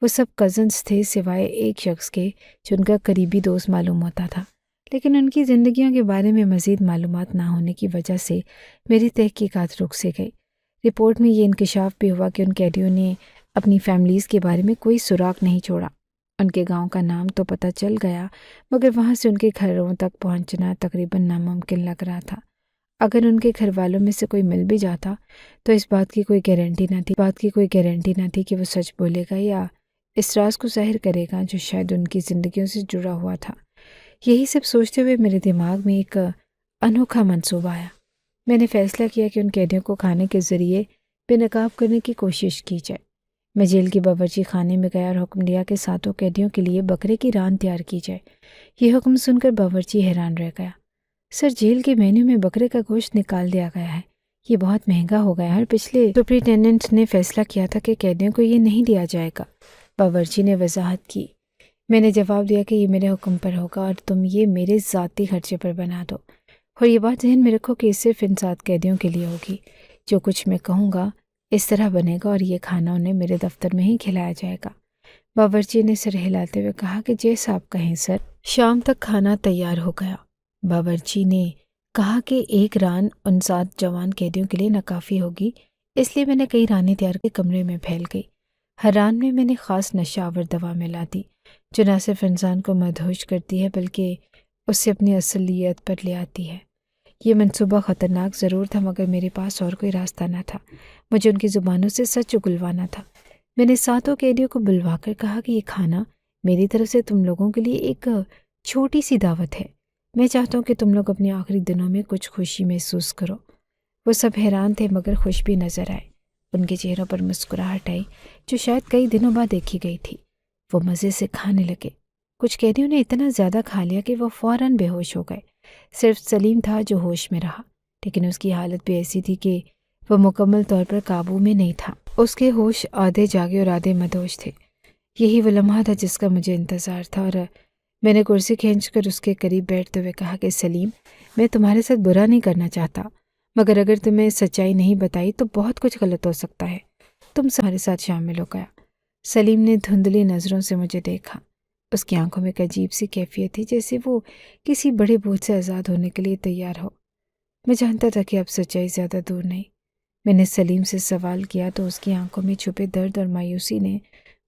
وہ سب کزنز تھے سوائے ایک شخص کے جو ان کا قریبی دوست معلوم ہوتا تھا، لیکن ان کی زندگیوں کے بارے میں مزید معلومات نہ ہونے کی وجہ سے میری تحقیقات رک سے گئی۔ رپورٹ میں یہ انکشاف بھی ہوا کہ ان قیدیوں نے اپنی فیملیز کے بارے میں کوئی سراغ نہیں چھوڑا۔ ان کے گاؤں کا نام تو پتہ چل گیا، مگر وہاں سے ان کے گھروں تک پہنچنا تقریباً ناممکن لگ رہا تھا۔ اگر ان کے گھر والوں میں سے کوئی مل بھی جاتا تو اس بات کی کوئی گارنٹی نہ تھی کہ وہ سچ بولے گا یا اس راز کو ظاہر کرے گا جو شاید ان کی زندگیوں سے جڑا ہوا تھا۔ یہی سب سوچتے ہوئے میرے دماغ میں ایک انوکھا منصوبہ آیا۔ میں نے فیصلہ کیا کہ ان قیدیوں کو کھانے کے ذریعے بے نقاب کرنے کی کوشش کی جائے۔ میں جیل کے باورچی خانے میں گیا اور حکم دیا کہ 7 قیدیوں کے لیے بکرے کی ران تیار کی جائے۔ یہ حکم سن کر باورچی حیران رہ گیا۔ سر، جیل کے مینیو میں بکرے کا گوشت نکال دیا گیا ہے، یہ بہت مہنگا ہو گیا ہے اور پچھلے سپرنٹینڈنٹ نے فیصلہ کیا تھا کہ قیدیوں کو یہ نہیں دیا جائے گا۔ باورچی نے وضاحت کی۔ میں نے جواب دیا کہ یہ میرے حکم پر ہوگا اور تم یہ میرے ذاتی خرچے پر بنا دو، اور یہ بات ذہن میں رکھو کہ یہ صرف ان 7 قیدیوں کے لیے ہوگی۔ جو کچھ میں کہوں گا اس طرح بنے گا اور یہ کھانا انہیں میرے دفتر میں ہی کھلایا جائے گا۔ باورچی نے سر ہلاتے ہوئے کہا کہ جیسا آپ کہیں سر۔ شام تک کھانا تیار ہو گیا۔ باورچی نے کہا کہ ایک ران ان 7 جوان قیدیوں کے لیے ناکافی ہوگی، اس لیے میں نے کئی رانیں تیار کے کمرے میں پھیل گئی۔ ہر ران میں نے خاص نشہ آور دوا ملا دی جو نہ صرف انسان کو مدہوش کرتی ہے بلکہ اس سے اپنی اصلیت پر لے آتی ہے۔ یہ منصوبہ خطرناک ضرور تھا مگر میرے پاس اور کوئی راستہ نہ تھا۔ مجھے ان کی زبانوں سے سچ اگلوانا تھا۔ میں نے 7 قیدیوں کو بلوا کر کہا کہ یہ کھانا میری طرف سے تم لوگوں کے لیے ایک چھوٹی سی دعوت ہے۔ میں چاہتا ہوں کہ تم لوگ اپنے آخری دنوں میں کچھ خوشی محسوس کرو۔ وہ سب حیران تھے مگر خوش بھی نظر آئے۔ ان کے چہروں پر مسکراہٹ آئی جو شاید کئی دنوں بعد دیکھی گئی تھی۔ وہ مزے سے کھانے لگے۔ کچھ قیدیوں نے اتنا زیادہ کھا لیا کہ وہ فوراً بے ہوش ہو گئے۔ صرف سلیم تھا جو ہوش میں رہا، لیکن اس کی حالت بھی ایسی تھی کہ وہ مکمل طور پر قابو میں نہیں تھا۔ اس کے ہوش آدھے جاگے اور آدھے مدہوش تھے۔ یہی وہ لمحہ تھا جس کا مجھے انتظار تھا، اور میں نے کرسی کھینچ کر اس کے قریب بیٹھتے ہوئے کہا کہ سلیم، میں تمہارے ساتھ برا نہیں کرنا چاہتا، مگر اگر تمہیں سچائی نہیں بتائی تو بہت کچھ غلط ہو سکتا ہے۔ تم ہمارے ساتھ شامل ہو گیا۔ سلیم نے دھندلی نظروں سے مجھے دیکھا۔ اس کی آنکھوں میں ایک عجیب سی کیفیت تھی، جیسے وہ کسی بڑے بوجھ سے آزاد ہونے کے لیے تیار ہو۔ میں جانتا تھا کہ اب سچائی زیادہ دور نہیں۔ میں نے سلیم سے سوال کیا تو اس کی آنکھوں میں چھپے درد اور مایوسی نے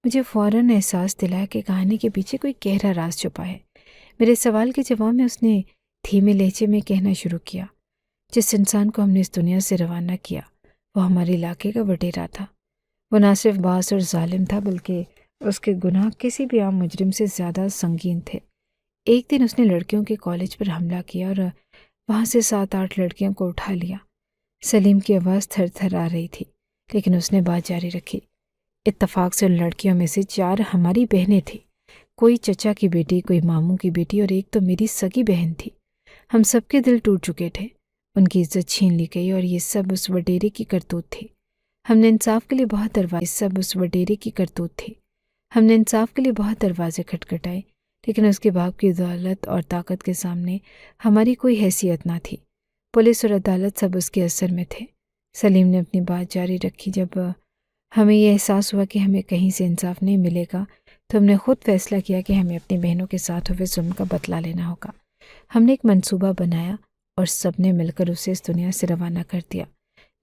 مجھے فوراً احساس دلایا کہ کہانی کے پیچھے کوئی گہرا راز چھپا ہے۔ میرے سوال کے جواب میں اس نے دھیمے لہجے میں کہنا شروع کیا، جس انسان کو ہم نے اس دنیا سے روانہ کیا وہ ہمارے علاقے کا وڈیرا تھا۔ وہ نہ صرف باز اور ظالم تھا بلکہ اس کے گناہ کسی بھی عام مجرم سے زیادہ سنگین تھے۔ ایک دن اس نے لڑکیوں کے کالج پر حملہ کیا اور وہاں سے 7-8 لڑکیوں کو اٹھا لیا۔ سلیم کی آواز تھر تھر آ رہی تھی، لیکن اس نے بات جاری رکھی۔ اتفاق سے ان لڑکیوں میں سے 4 ہماری بہنیں تھیں، کوئی چچا کی بیٹی، کوئی ماموں کی بیٹی اور ایک تو میری سگی بہن تھی۔ ہم سب کے دل ٹوٹ چکے تھے، ان کی عزت چھین لی گئی اور یہ سب اس وڈیرے کی کرتوت تھی۔ ہم نے انصاف کے لیے بہت دروازے کھٹکھٹائے، لیکن اس کے باپ کی دولت اور طاقت کے سامنے ہماری کوئی حیثیت نہ تھی۔ پولیس اور عدالت سب اس کے اثر میں تھے۔ سلیم نے اپنی بات جاری رکھی، جب ہمیں یہ احساس ہوا کہ ہمیں کہیں سے انصاف نہیں ملے گا تو ہم نے خود فیصلہ کیا کہ ہمیں اپنی بہنوں کے ساتھ ہوئے ظلم کا بدلہ لینا ہوگا۔ ہم نے ایک منصوبہ بنایا اور سب نے مل کر اسے اس دنیا سے روانہ کر دیا،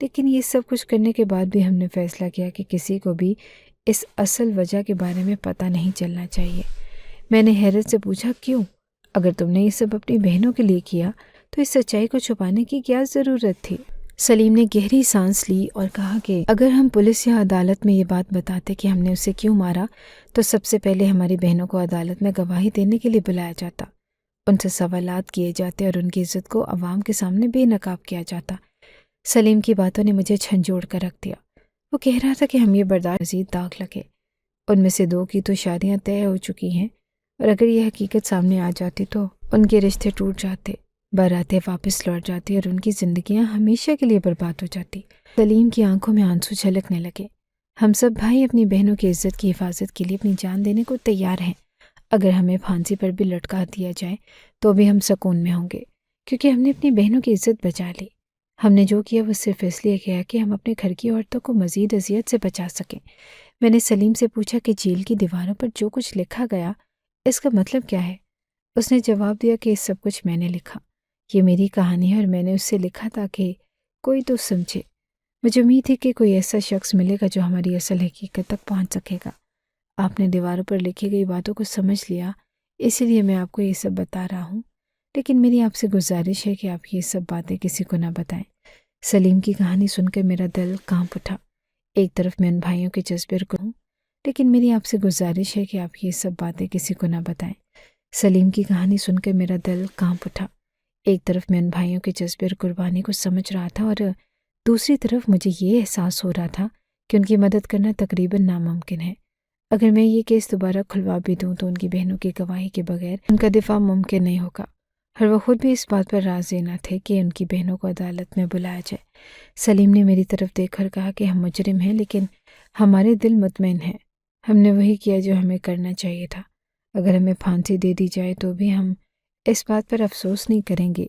لیکن یہ سب کچھ کرنے کے بعد بھی ہم نے فیصلہ کیا کہ کسی کو بھی اس اصل وجہ کے بارے میں پتہ نہیں چلنا چاہیے۔ میں نے حیرت سے پوچھا، کیوں؟ اگر تم نے یہ سب اپنی بہنوں کے لیے کیا تو اس سچائی کو چھپانے کی کیا ضرورت تھی؟ سلیم نے گہری سانس لی اور کہا کہ اگر ہم پولیس یا عدالت میں یہ بات بتاتے کہ ہم نے اسے کیوں مارا تو سب سے پہلے ہماری بہنوں کو عدالت میں گواہی دینے کے لیے بلایا جاتا، ان سے سوالات کیے جاتے اور ان کی عزت کو عوام کے سامنے بے نقاب کیا جاتا۔ سلیم کی باتوں نے مجھے جھنجھوڑ کر رکھ دیا۔ وہ کہہ رہا تھا کہ ہم یہ برداشت مزید داغ لگے۔ ان میں سے 2 کی تو شادیاں طے ہو چکی ہیں، اور اگر یہ حقیقت سامنے آ جاتی تو ان کے رشتے ٹوٹ جاتے، باراتیں واپس لوٹ جاتی اور ان کی زندگیاں ہمیشہ کے لیے برباد ہو جاتی۔ سلیم کی آنکھوں میں آنسو چھلکنے لگے۔ ہم سب بھائی اپنی بہنوں کی عزت کی حفاظت کے لیے اپنی جان دینے کو تیار ہیں۔ اگر ہمیں پھانسی پر بھی لٹکا دیا جائے تو بھی ہم سکون میں ہوں گے، کیونکہ ہم نے اپنی بہنوں کی عزت بچا لی۔ ہم نے جو کیا وہ صرف اس لیے کیا کہ ہم اپنے گھر کی عورتوں کو مزید اذیت سے بچا سکیں۔ میں نے سلیم سے پوچھا کہ جیل کی دیواروں پر جو کچھ لکھا گیا اس کا مطلب کیا ہے؟ اس نے جواب دیا کہ یہ سب کچھ میں نے لکھا، یہ میری کہانی ہے اور میں نے اس سے لکھا تاکہ کوئی تو سمجھے۔ مجھے امید تھی کہ کوئی ایسا شخص ملے گا جو ہماری اصل حقیقت تک پہنچ سکے گا۔ آپ نے دیواروں پر لکھی گئی باتوں کو سمجھ لیا، اسی لیے میں آپ کو یہ سب بتا رہا ہوں، لیکن میری آپ سے گزارش ہے کہ آپ یہ سب باتیں کسی کو نہ بتائیں۔ سلیم کی کہانی سن کر میرا دل کانپ اٹھا۔ ایک طرف میں ان بھائیوں کے جذبے کو ہوں، لیکن میری آپ سے گزارش ہے کہ آپ یہ سب باتیں کسی کو نہ بتائیں۔ سلیم کی کہانی سن کر میرا دل کانپ اٹھا۔ ایک طرف میں ان بھائیوں کے جذبے اور قربانی کو سمجھ رہا تھا اور دوسری طرف مجھے یہ احساس ہو رہا تھا کہ ان کی مدد کرنا تقریباً ناممکن ہے۔ اگر میں یہ کیس دوبارہ کھلوا بھی دوں تو ان کی بہنوں کی گواہی کے بغیر ان کا دفاع ممکن نہیں ہوگا، اور وہ خود بھی اس بات پر راضی نہ تھے کہ ان کی بہنوں کو عدالت میں بلایا جائے۔ سلیم نے میری طرف دیکھ کر کہا کہ ہم مجرم ہیں لیکن ہمارے دل مطمئن ہیں۔ ہم نے وہی کیا جو ہمیں کرنا چاہیے تھا۔ اگر ہمیں پھانسی دے دی جائے تو بھی ہم اس بات پر افسوس نہیں کریں گے،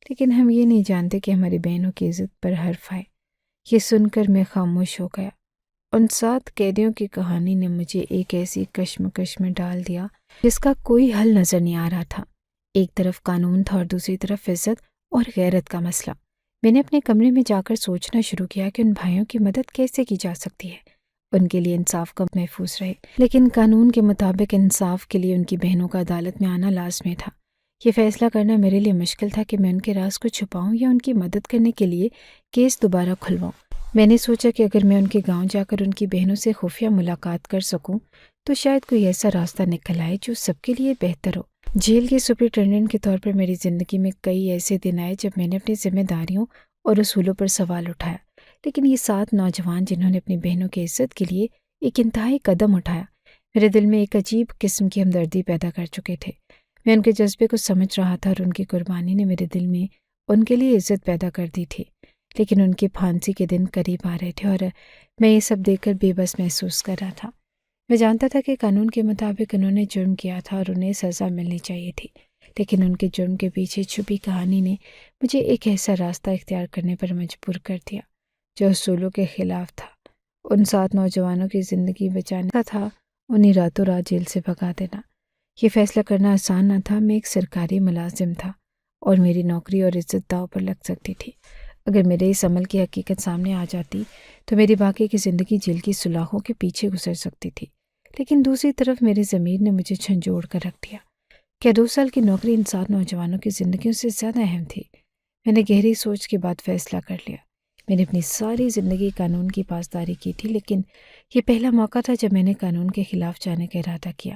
لیکن ہم یہ نہیں جانتے کہ ہماری بہنوں کی عزت پر حرف آئے۔ یہ سن کر میں خاموش ہو گیا۔ ان 7 قیدیوں کی کہانی نے مجھے ایک ایسی کشمکش میں ڈال دیا جس کا کوئی حل نظر نہیں آ رہا تھا۔ ایک طرف قانون تھا اور دوسری طرف عزت اور غیرت کا مسئلہ۔ میں نے اپنے کمرے میں جا کر سوچنا شروع کیا کہ ان بھائیوں کی مدد کیسے کی جا سکتی ہے، ان کے لیے انصاف کب محفوظ رہے۔ لیکن قانون کے مطابق انصاف کے لیے ان کی بہنوں کا عدالت میں آنا لازمی تھا۔ یہ فیصلہ کرنا میرے لیے مشکل تھا کہ میں ان کے راز کو چھپاؤں یا ان کی مدد کرنے کے لیے کیس دوبارہ کھلواؤں۔ میں نے سوچا کہ اگر میں ان کے گاؤں جا کر ان کی بہنوں سے خفیہ ملاقات کر سکوں تو شاید کوئی ایسا راستہ نکل آئے جو سب کے لیے بہتر ہو۔ جیل کے سپرنٹینڈنٹ کے طور پر میری زندگی میں کئی ایسے دن آئے جب میں نے اپنی ذمہ داریوں اور اصولوں پر سوال اٹھایا، لیکن یہ 7 نوجوان جنہوں نے اپنی بہنوں کی عزت کے لیے ایک انتہائی قدم اٹھایا، میرے دل میں ایک عجیب قسم کی ہمدردی پیدا کر چکے تھے۔ میں ان کے جذبے کو سمجھ رہا تھا اور ان کی قربانی نے میرے دل میں ان کے لیے عزت پیدا کر دی تھی، لیکن ان کی پھانسی کے دن قریب آ رہے تھے اور میں یہ سب دیکھ کر بے بس محسوس کر رہا تھا۔ میں جانتا تھا کہ قانون کے مطابق انہوں نے جرم کیا تھا اور انہیں سزا ملنی چاہیے تھی، لیکن ان کے جرم کے پیچھے چھپی کہانی نے مجھے ایک ایسا راستہ اختیار کرنے پر مجبور کر دیا جو اصولوں کے خلاف تھا۔ ان 7 نوجوانوں کی زندگی بچانے کا تھا انہیں راتوں رات جیل سے بھگا دینا۔ یہ فیصلہ کرنا آسان نہ تھا۔ میں ایک سرکاری ملازم تھا اور میری نوکری اور عزت داؤ پر لگ سکتی تھی۔ اگر میرے اس عمل کی حقیقت سامنے آ جاتی تو میری باقی کی زندگی جیل کی سلاخوں کے پیچھے گزر سکتی تھی، لیکن دوسری طرف میری ضمیر نے مجھے جھنجھوڑ کر رکھ دیا۔ کیا 2 سال کی نوکری ان 7 نوجوانوں کی زندگیوں سے زیادہ اہم تھی؟ میں نے گہری سوچ کے بعد فیصلہ کر لیا۔ میں نے اپنی ساری زندگی قانون کی پاسداری کی تھی، لیکن یہ پہلا موقع تھا جب میں نے قانون کے خلاف جانے کا ارادہ کیا۔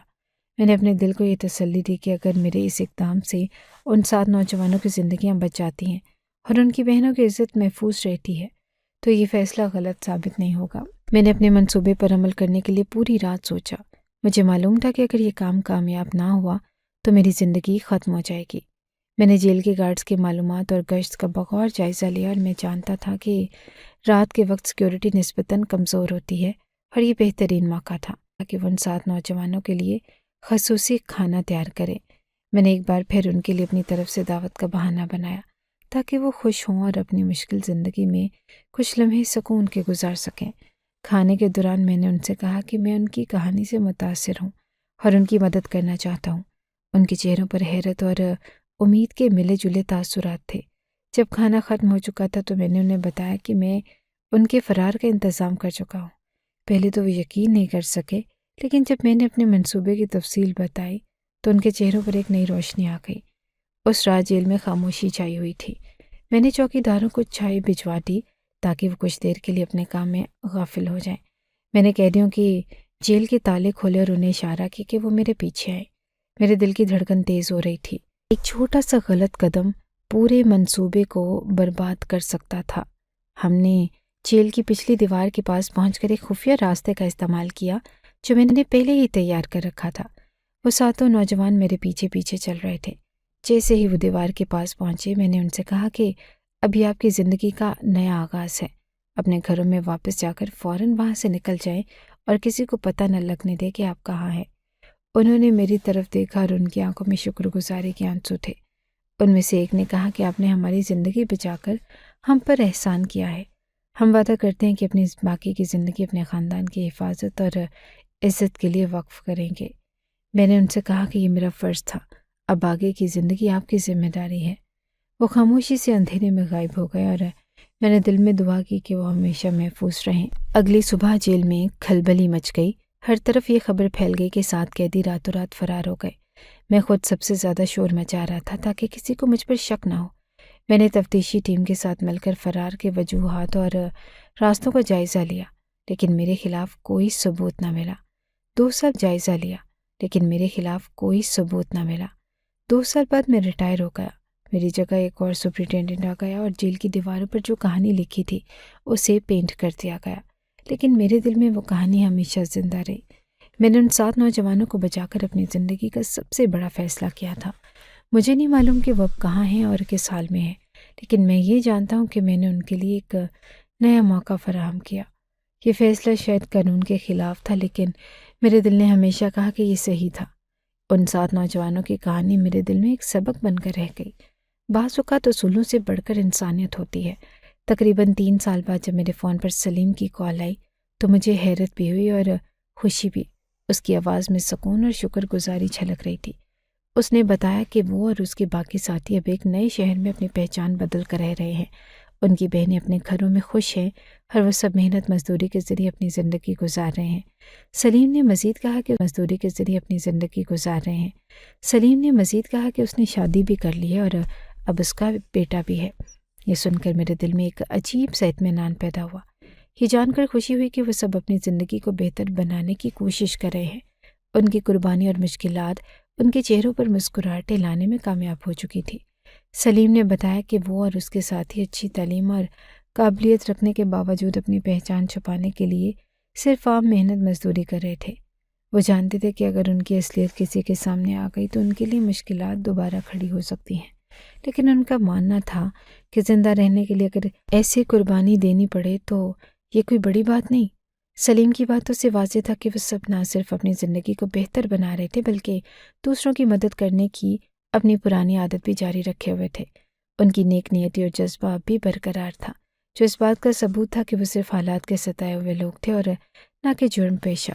میں نے اپنے دل کو یہ تسلی دی کہ اگر میرے اس اقدام سے ان 7 نوجوانوں کی زندگیاں بچ جاتی ہیں اور ان کی بہنوں کی عزت محفوظ رہتی ہے تو یہ فیصلہ غلط ثابت نہیں ہوگا۔ میں نے اپنے منصوبے پر عمل کرنے کے لیے پوری رات سوچا۔ مجھے معلوم تھا کہ اگر یہ کام کامیاب نہ ہوا تو میری زندگی ختم ہو جائے گی۔ میں نے جیل کے گارڈز کی معلومات اور گشت کا بغور جائزہ لیا اور میں جانتا تھا کہ رات کے وقت سیکیورٹی نسبتاً کمزور ہوتی ہے اور یہ بہترین موقع تھا کہ وہ ان 7 نوجوانوں کے لیے خصوصی کھانا تیار کرے۔ میں نے ایک بار پھر ان کے لیے اپنی طرف سے دعوت کا بہانہ بنایا تاکہ وہ خوش ہوں اور اپنی مشکل زندگی میں کچھ لمحے سکون کے گزار سکیں۔ کھانے کے دوران میں نے ان سے کہا کہ میں ان کی کہانی سے متاثر ہوں اور ان کی مدد کرنا چاہتا ہوں۔ ان کے چہروں پر حیرت اور امید کے ملے جلے تاثرات تھے۔ جب کھانا ختم ہو چکا تھا تو میں نے انہیں بتایا کہ میں ان کے فرار کا انتظام کر چکا ہوں۔ پہلے تو وہ یقین نہیں کر سکے، لیکن جب میں نے اپنے منصوبے کی تفصیل بتائی تو ان کے چہروں پر ایک نئی روشنی آ گئی۔ اس رات جیل میں خاموشی چھائی ہوئی تھی۔ میں نے چوکیداروں کو چائے بھجوا دی تاکہ وہ کچھ دیر کے لیے اپنے کام میں غافل ہو جائیں۔ میں نے قیدیوں کی جیل کے تالے کھولے اور انہیں اشارہ کیا کہ وہ میرے پیچھے آئے۔ میرے دل کی دھڑکن تیز ہو رہی تھی۔ ایک چھوٹا سا غلط قدم پورے منصوبے کو برباد کر سکتا تھا۔ ہم نے جیل کی پچھلی دیوار کے پاس پہنچ کر ایک خفیہ راستے کا استعمال کیا جو میں نے پہلے ہی تیار کر رکھا تھا۔ وہ 7 نوجوان میرے پیچھے پیچھے چل رہے تھے۔ جیسے ہی وہ دیوار کے پاس پہنچے میں نے ان سے کہا کہ ابھی آپ کی زندگی کا نیا آغاز ہے۔ اپنے گھروں میں واپس جا کر فوراً وہاں سے نکل جائیں اور کسی کو پتہ نہ لگنے دے کہ آپ کہاں ہیں۔ انہوں نے میری طرف دیکھا اور ان کی آنکھوں میں شکر گزاری کے آنسو تھے۔ ان میں سے ایک نے کہا کہ آپ نے ہماری زندگی بچا کر ہم پر احسان کیا ہے۔ ہم وعدہ کرتے ہیں کہ اپنی باقی کی زندگی اپنے خاندان کی حفاظت اور عزت کے لیے وقف کریں گے۔ میں نے ان سے کہا کہ یہ میرا فرض تھا، اب آگے کی زندگی آپ کی ذمہ داری ہے۔ وہ خاموشی سے اندھیرے میں غائب ہو گئے اور میں نے دل میں دعا کی کہ وہ ہمیشہ محفوظ رہیں۔ اگلی صبح جیل میں کھلبلی مچ گئی۔ ہر طرف یہ خبر پھیل گئی کہ 7 قیدی راتوں رات فرار ہو گئے۔ میں خود سب سے زیادہ شور مچا رہا تھا تاکہ کسی کو مجھ پر شک نہ ہو۔ میں نے تفتیشی ٹیم کے ساتھ مل کر فرار کے وجوہات اور راستوں کا جائزہ لیا، لیکن میرے خلاف کوئی ثبوت نہ ملا۔ 2 سال جائزہ لیا، لیکن میرے خلاف کوئی ثبوت نہ ملا۔ 2 سال بعد میں ریٹائر ہو گیا۔ میری جگہ ایک اور سپرنٹینڈنٹ آ گیا اور جیل کی دیواروں پر جو کہانی لکھی تھی اسے پینٹ کر دیا گیا، لیکن میرے دل میں وہ کہانی ہمیشہ زندہ رہی۔ میں نے ان 7 نوجوانوں کو بچا کر اپنی زندگی کا سب سے بڑا فیصلہ کیا تھا۔ مجھے نہیں معلوم کہ وہ اب کہاں ہیں اور کس حال میں ہیں، لیکن میں یہ جانتا ہوں کہ میں نے ان کے لیے ایک نیا موقع فراہم کیا۔ یہ فیصلہ شاید قانون کے خلاف تھا، لیکن میرے دل نے ہمیشہ کہا کہ یہ صحیح تھا۔ ان 7 نوجوانوں کی کہانی میرے دل میں ایک سبق بن کر رہ گئی۔ بعض اوقات اصولوں سے بڑھ کر انسانیت ہوتی ہے۔ تقریباً 3 سال بعد جب میرے فون پر سلیم کی کال آئی تو مجھے حیرت بھی ہوئی اور خوشی بھی۔ اس کی آواز میں سکون اور شکر گزاری چھلک رہی تھی۔ اس نے بتایا کہ وہ اور اس کے باقی ساتھی اب ایک نئے شہر میں اپنی پہچان بدل کر رہ رہے ہیں۔ ان کی بہنیں اپنے گھروں میں خوش ہیں اور وہ سب محنت مزدوری کے ذریعے اپنی زندگی گزار رہے ہیں۔ سلیم نے مزید کہا کہ اس نے شادی بھی کر لی ہے اور اب اس کا بیٹا بھی ہے۔ یہ سن کر میرے دل میں ایک عجیب سا اطمینان پیدا ہوا۔ یہ جان کر خوشی ہوئی کہ وہ سب اپنی زندگی کو بہتر بنانے کی کوشش کر رہے ہیں۔ ان کی قربانی اور مشکلات ان کے چہروں پر مسکراہٹیں لانے میں کامیاب ہو چکی تھی۔ سلیم نے بتایا کہ وہ اور اس کے ساتھی اچھی تعلیم اور قابلیت رکھنے کے باوجود اپنی پہچان چھپانے کے لیے صرف عام محنت مزدوری کر رہے تھے۔ وہ جانتے تھے کہ اگر ان کی اصلیت کسی کے سامنے آ گئی تو ان کے لیے مشکلات دوبارہ کھڑی ہو سکتی ہیں، لیکن ان کا ماننا تھا کہ زندہ رہنے کے لیے اگر ایسی قربانی دینی پڑے تو یہ کوئی بڑی بات نہیں۔ سلیم کی باتوں سے واضح تھا کہ وہ سب نہ صرف اپنی زندگی کو بہتر بنا رہے تھے بلکہ دوسروں کی مدد کرنے کی اپنی پرانی عادت بھی جاری رکھے ہوئے تھے۔ ان کی نیک نیتی اور جذبہ اب بھی برقرار تھا، جو اس بات کا ثبوت تھا کہ وہ صرف حالات کے ستائے ہوئے لوگ تھے اور نہ کہ جرم پیشہ۔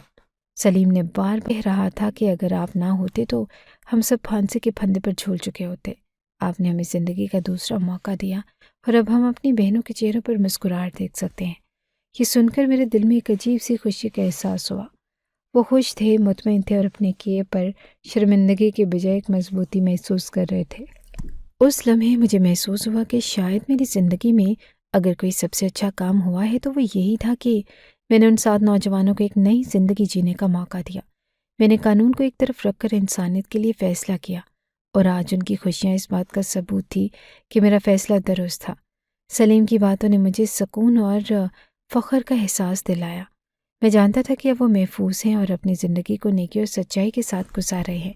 سلیم نے بار کہہ رہا تھا کہ اگر آپ نہ ہوتے تو ہم سب پھانسی کے پھندے پر جھول چکے ہوتے۔ آپ نے ہمیں زندگی کا دوسرا موقع دیا اور اب ہم اپنی بہنوں کے چہروں پر مسکراہٹ دیکھ سکتے ہیں۔ یہ سن کر میرے دل میں ایک عجیب سی خوشی کا احساس ہوا۔ وہ خوش تھے، مطمئن تھے اور اپنے کیے پر شرمندگی کے بجائے ایک مضبوطی محسوس کر رہے تھے۔ اس لمحے مجھے محسوس ہوا کہ شاید میری زندگی میں اگر کوئی سب سے اچھا کام ہوا ہے تو وہ یہی تھا کہ میں نے ان 7 نوجوانوں کو ایک نئی زندگی جینے کا موقع دیا۔ میں نے قانون کو ایک طرف رکھ کر انسانیت کے لیے فیصلہ کیا، اور آج ان کی خوشیاں اس بات کا ثبوت تھی کہ میرا فیصلہ درست تھا۔ سلیم کی باتوں نے مجھے سکون اور فخر کا احساس دلایا۔ میں جانتا تھا کہ اب وہ محفوظ ہیں اور اپنی زندگی کو نیکی اور سچائی کے ساتھ گزار رہے ہیں۔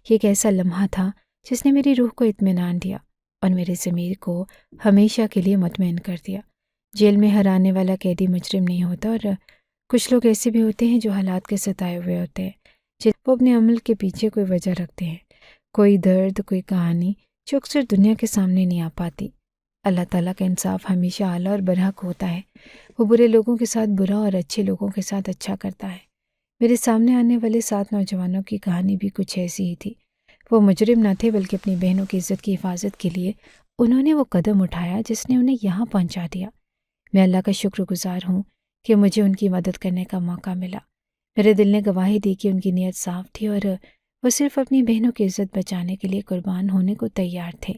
یہ ایک ایسا لمحہ تھا جس نے میری روح کو اطمینان دیا اور میرے ضمیر کو ہمیشہ کے لیے مطمئن کر دیا۔ جیل میں ہر آنے والا قیدی مجرم نہیں ہوتا، اور کچھ لوگ ایسے بھی ہوتے ہیں جو حالات کے ستائے ہوئے ہوتے ہیں، وہ اپنے عمل کے پیچھے کوئی وجہ رکھتے ہیں، کوئی درد، کوئی کہانی جو اکثر دنیا کے سامنے نہیں آ پاتی۔ اللہ تعالیٰ کا انصاف ہمیشہ اعلیٰ اور برحق ہوتا ہے۔ وہ برے لوگوں کے ساتھ برا اور اچھے لوگوں کے ساتھ اچھا کرتا ہے۔ میرے سامنے آنے والے 7 نوجوانوں کی کہانی بھی کچھ ایسی ہی تھی۔ وہ مجرم نہ تھے بلکہ اپنی بہنوں کی عزت کی حفاظت کے لیے انہوں نے وہ قدم اٹھایا جس نے انہیں یہاں پہنچا دیا۔ میں اللہ کا شکر گزار ہوں کہ مجھے ان کی مدد کرنے کا موقع ملا۔ میرے دل نے گواہی دی کہ ان کی نیت صاف تھی اور وہ صرف اپنی بہنوں کی عزت بچانے کے لیے قربان ہونے کو تیار تھے۔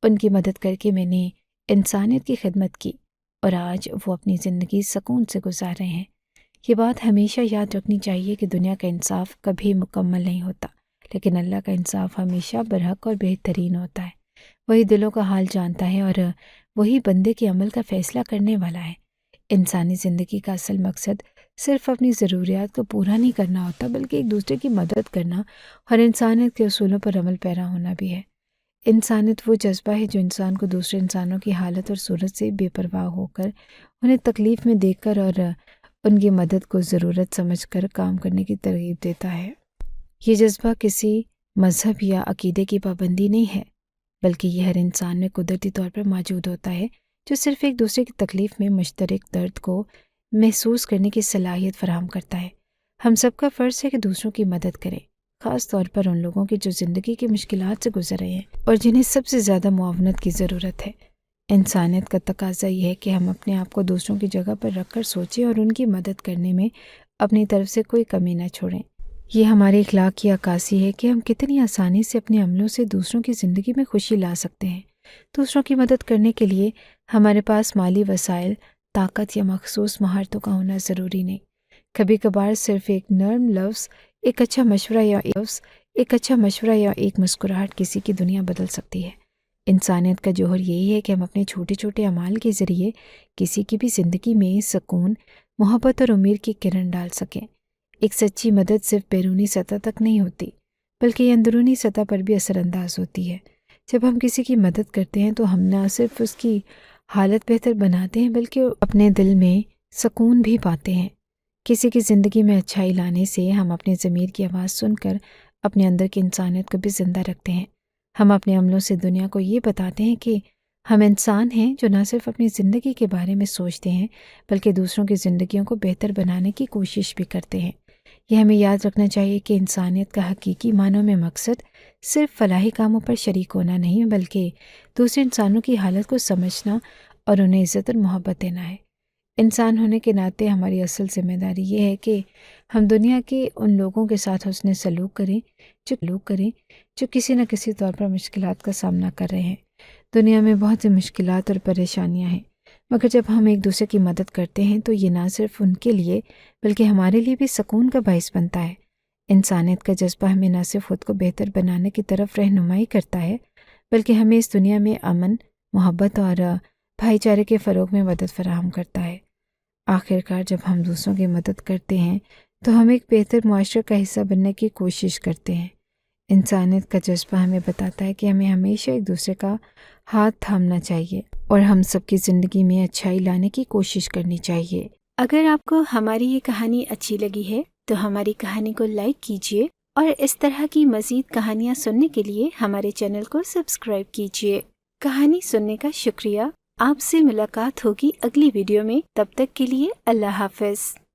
ان کی مدد کر کے میں نے انسانیت کی خدمت کی اور آج وہ اپنی زندگی سکون سے گزار رہے ہیں۔ یہ بات ہمیشہ یاد رکھنی چاہیے کہ دنیا کا انصاف کبھی مکمل نہیں ہوتا، لیکن اللہ کا انصاف ہمیشہ برحق اور بہترین ہوتا ہے۔ وہی دلوں کا حال جانتا ہے اور وہی بندے کے عمل کا فیصلہ کرنے والا ہے۔ انسانی زندگی کا اصل مقصد صرف اپنی ضروریات کو پورا نہیں کرنا ہوتا بلکہ ایک دوسرے کی مدد کرنا اور انسانیت کے اصولوں پر عمل پیرا ہونا بھی ہے۔ انسانیت وہ جذبہ ہے جو انسان کو دوسرے انسانوں کی حالت اور صورت سے بے پرواہ ہو کر انہیں تکلیف میں دیکھ کر اور ان کی مدد کو ضرورت سمجھ کر کام کرنے کی ترغیب دیتا ہے۔ یہ جذبہ کسی مذہب یا عقیدے کی پابندی نہیں ہے، بلکہ یہ ہر انسان میں قدرتی طور پر موجود ہوتا ہے، جو صرف ایک دوسرے کی تکلیف میں مشترک درد کو محسوس کرنے کی صلاحیت فراہم کرتا ہے۔ ہم سب کا فرض ہے کہ دوسروں کی مدد کریں، خاص طور پر ان لوگوں کی جو زندگی کی مشکلات سے گزر رہے ہیں اور جنہیں سب سے زیادہ معاونت کی ضرورت ہے۔ انسانیت کا تقاضا یہ ہے کہ ہم اپنے آپ کو دوسروں کی جگہ پر رکھ کر سوچیں اور ان کی مدد کرنے میں اپنی طرف سے کوئی کمی نہ چھوڑیں۔ یہ ہماری اخلاق کی عکاسی ہے کہ ہم کتنی آسانی سے اپنے عملوں سے دوسروں کی زندگی میں خوشی لا سکتے ہیں۔ دوسروں کی مدد کرنے کے لیے ہمارے پاس مالی وسائل، طاقت یا مخصوص مہارتوں کا ہونا ضروری نہیں۔ کبھی کبھار صرف ایک نرم لفظ، ایک اچھا مشورہ یا ایک مسکراہٹ کسی کی دنیا بدل سکتی ہے۔ انسانیت کا جوہر یہی ہے کہ ہم اپنے چھوٹے چھوٹے اعمال کے ذریعے کسی کی بھی زندگی میں سکون، محبت اور امید کی کرن ڈال سکیں۔ ایک سچی مدد صرف بیرونی سطح تک نہیں ہوتی، بلکہ یہ اندرونی سطح پر بھی اثر انداز ہوتی ہے۔ جب ہم کسی کی مدد کرتے ہیں تو ہم نہ صرف اس کی حالت بہتر بناتے ہیں بلکہ اپنے دل میں سکون بھی پاتے ہیں۔ کسی کی زندگی میں اچھائی لانے سے ہم اپنے ضمیر کی آواز سن کر اپنے اندر کی انسانیت کو بھی زندہ رکھتے ہیں۔ ہم اپنے عملوں سے دنیا کو یہ بتاتے ہیں کہ ہم انسان ہیں جو نہ صرف اپنی زندگی کے بارے میں سوچتے ہیں بلکہ دوسروں کی زندگیوں کو بہتر بنانے کی کوشش بھی کرتے ہیں۔ یہ ہمیں یاد رکھنا چاہیے کہ انسانیت کا حقیقی معنوں میں مقصد صرف فلاحی کاموں پر شریک ہونا نہیں بلکہ دوسرے انسانوں کی حالت کو سمجھنا اور انہیں عزت اور محبت دینا ہے۔ انسان ہونے کے ناطے ہماری اصل ذمہ داری یہ ہے کہ ہم دنیا کے ان لوگوں کے ساتھ حسن سلوک کریں جو کسی نہ کسی طور پر مشکلات کا سامنا کر رہے ہیں۔ دنیا میں بہت سی مشکلات اور پریشانیاں ہیں، مگر جب ہم ایک دوسرے کی مدد کرتے ہیں تو یہ نہ صرف ان کے لیے بلکہ ہمارے لیے بھی سکون کا باعث بنتا ہے۔ انسانیت کا جذبہ ہمیں نہ صرف خود کو بہتر بنانے کی طرف رہنمائی کرتا ہے بلکہ ہمیں اس دنیا میں امن، محبت اور بھائی چارے کے فروغ میں مدد فراہم کرتا ہے۔ آخرکار جب ہم دوسروں کی مدد کرتے ہیں تو ہم ایک بہتر معاشرے کا حصہ بننے کی کوشش کرتے ہیں۔ انسانیت کا جذبہ ہمیں بتاتا ہے کہ ہمیں ہمیشہ ایک دوسرے کا ہاتھ تھامنا چاہیے اور ہم سب کی زندگی میں اچھائی لانے کی کوشش کرنی چاہیے۔ اگر آپ کو ہماری یہ کہانی اچھی لگی ہے تو ہماری کہانی کو لائک کیجیے اور اس طرح کی مزید کہانیاں سننے کے لیے ہمارے چینل کو سبسکرائب کیجیے۔ کہانی سننے کا شکریہ۔ آپ سے ملاقات ہوگی اگلی ویڈیو میں، تب تک کے لیے اللہ حافظ۔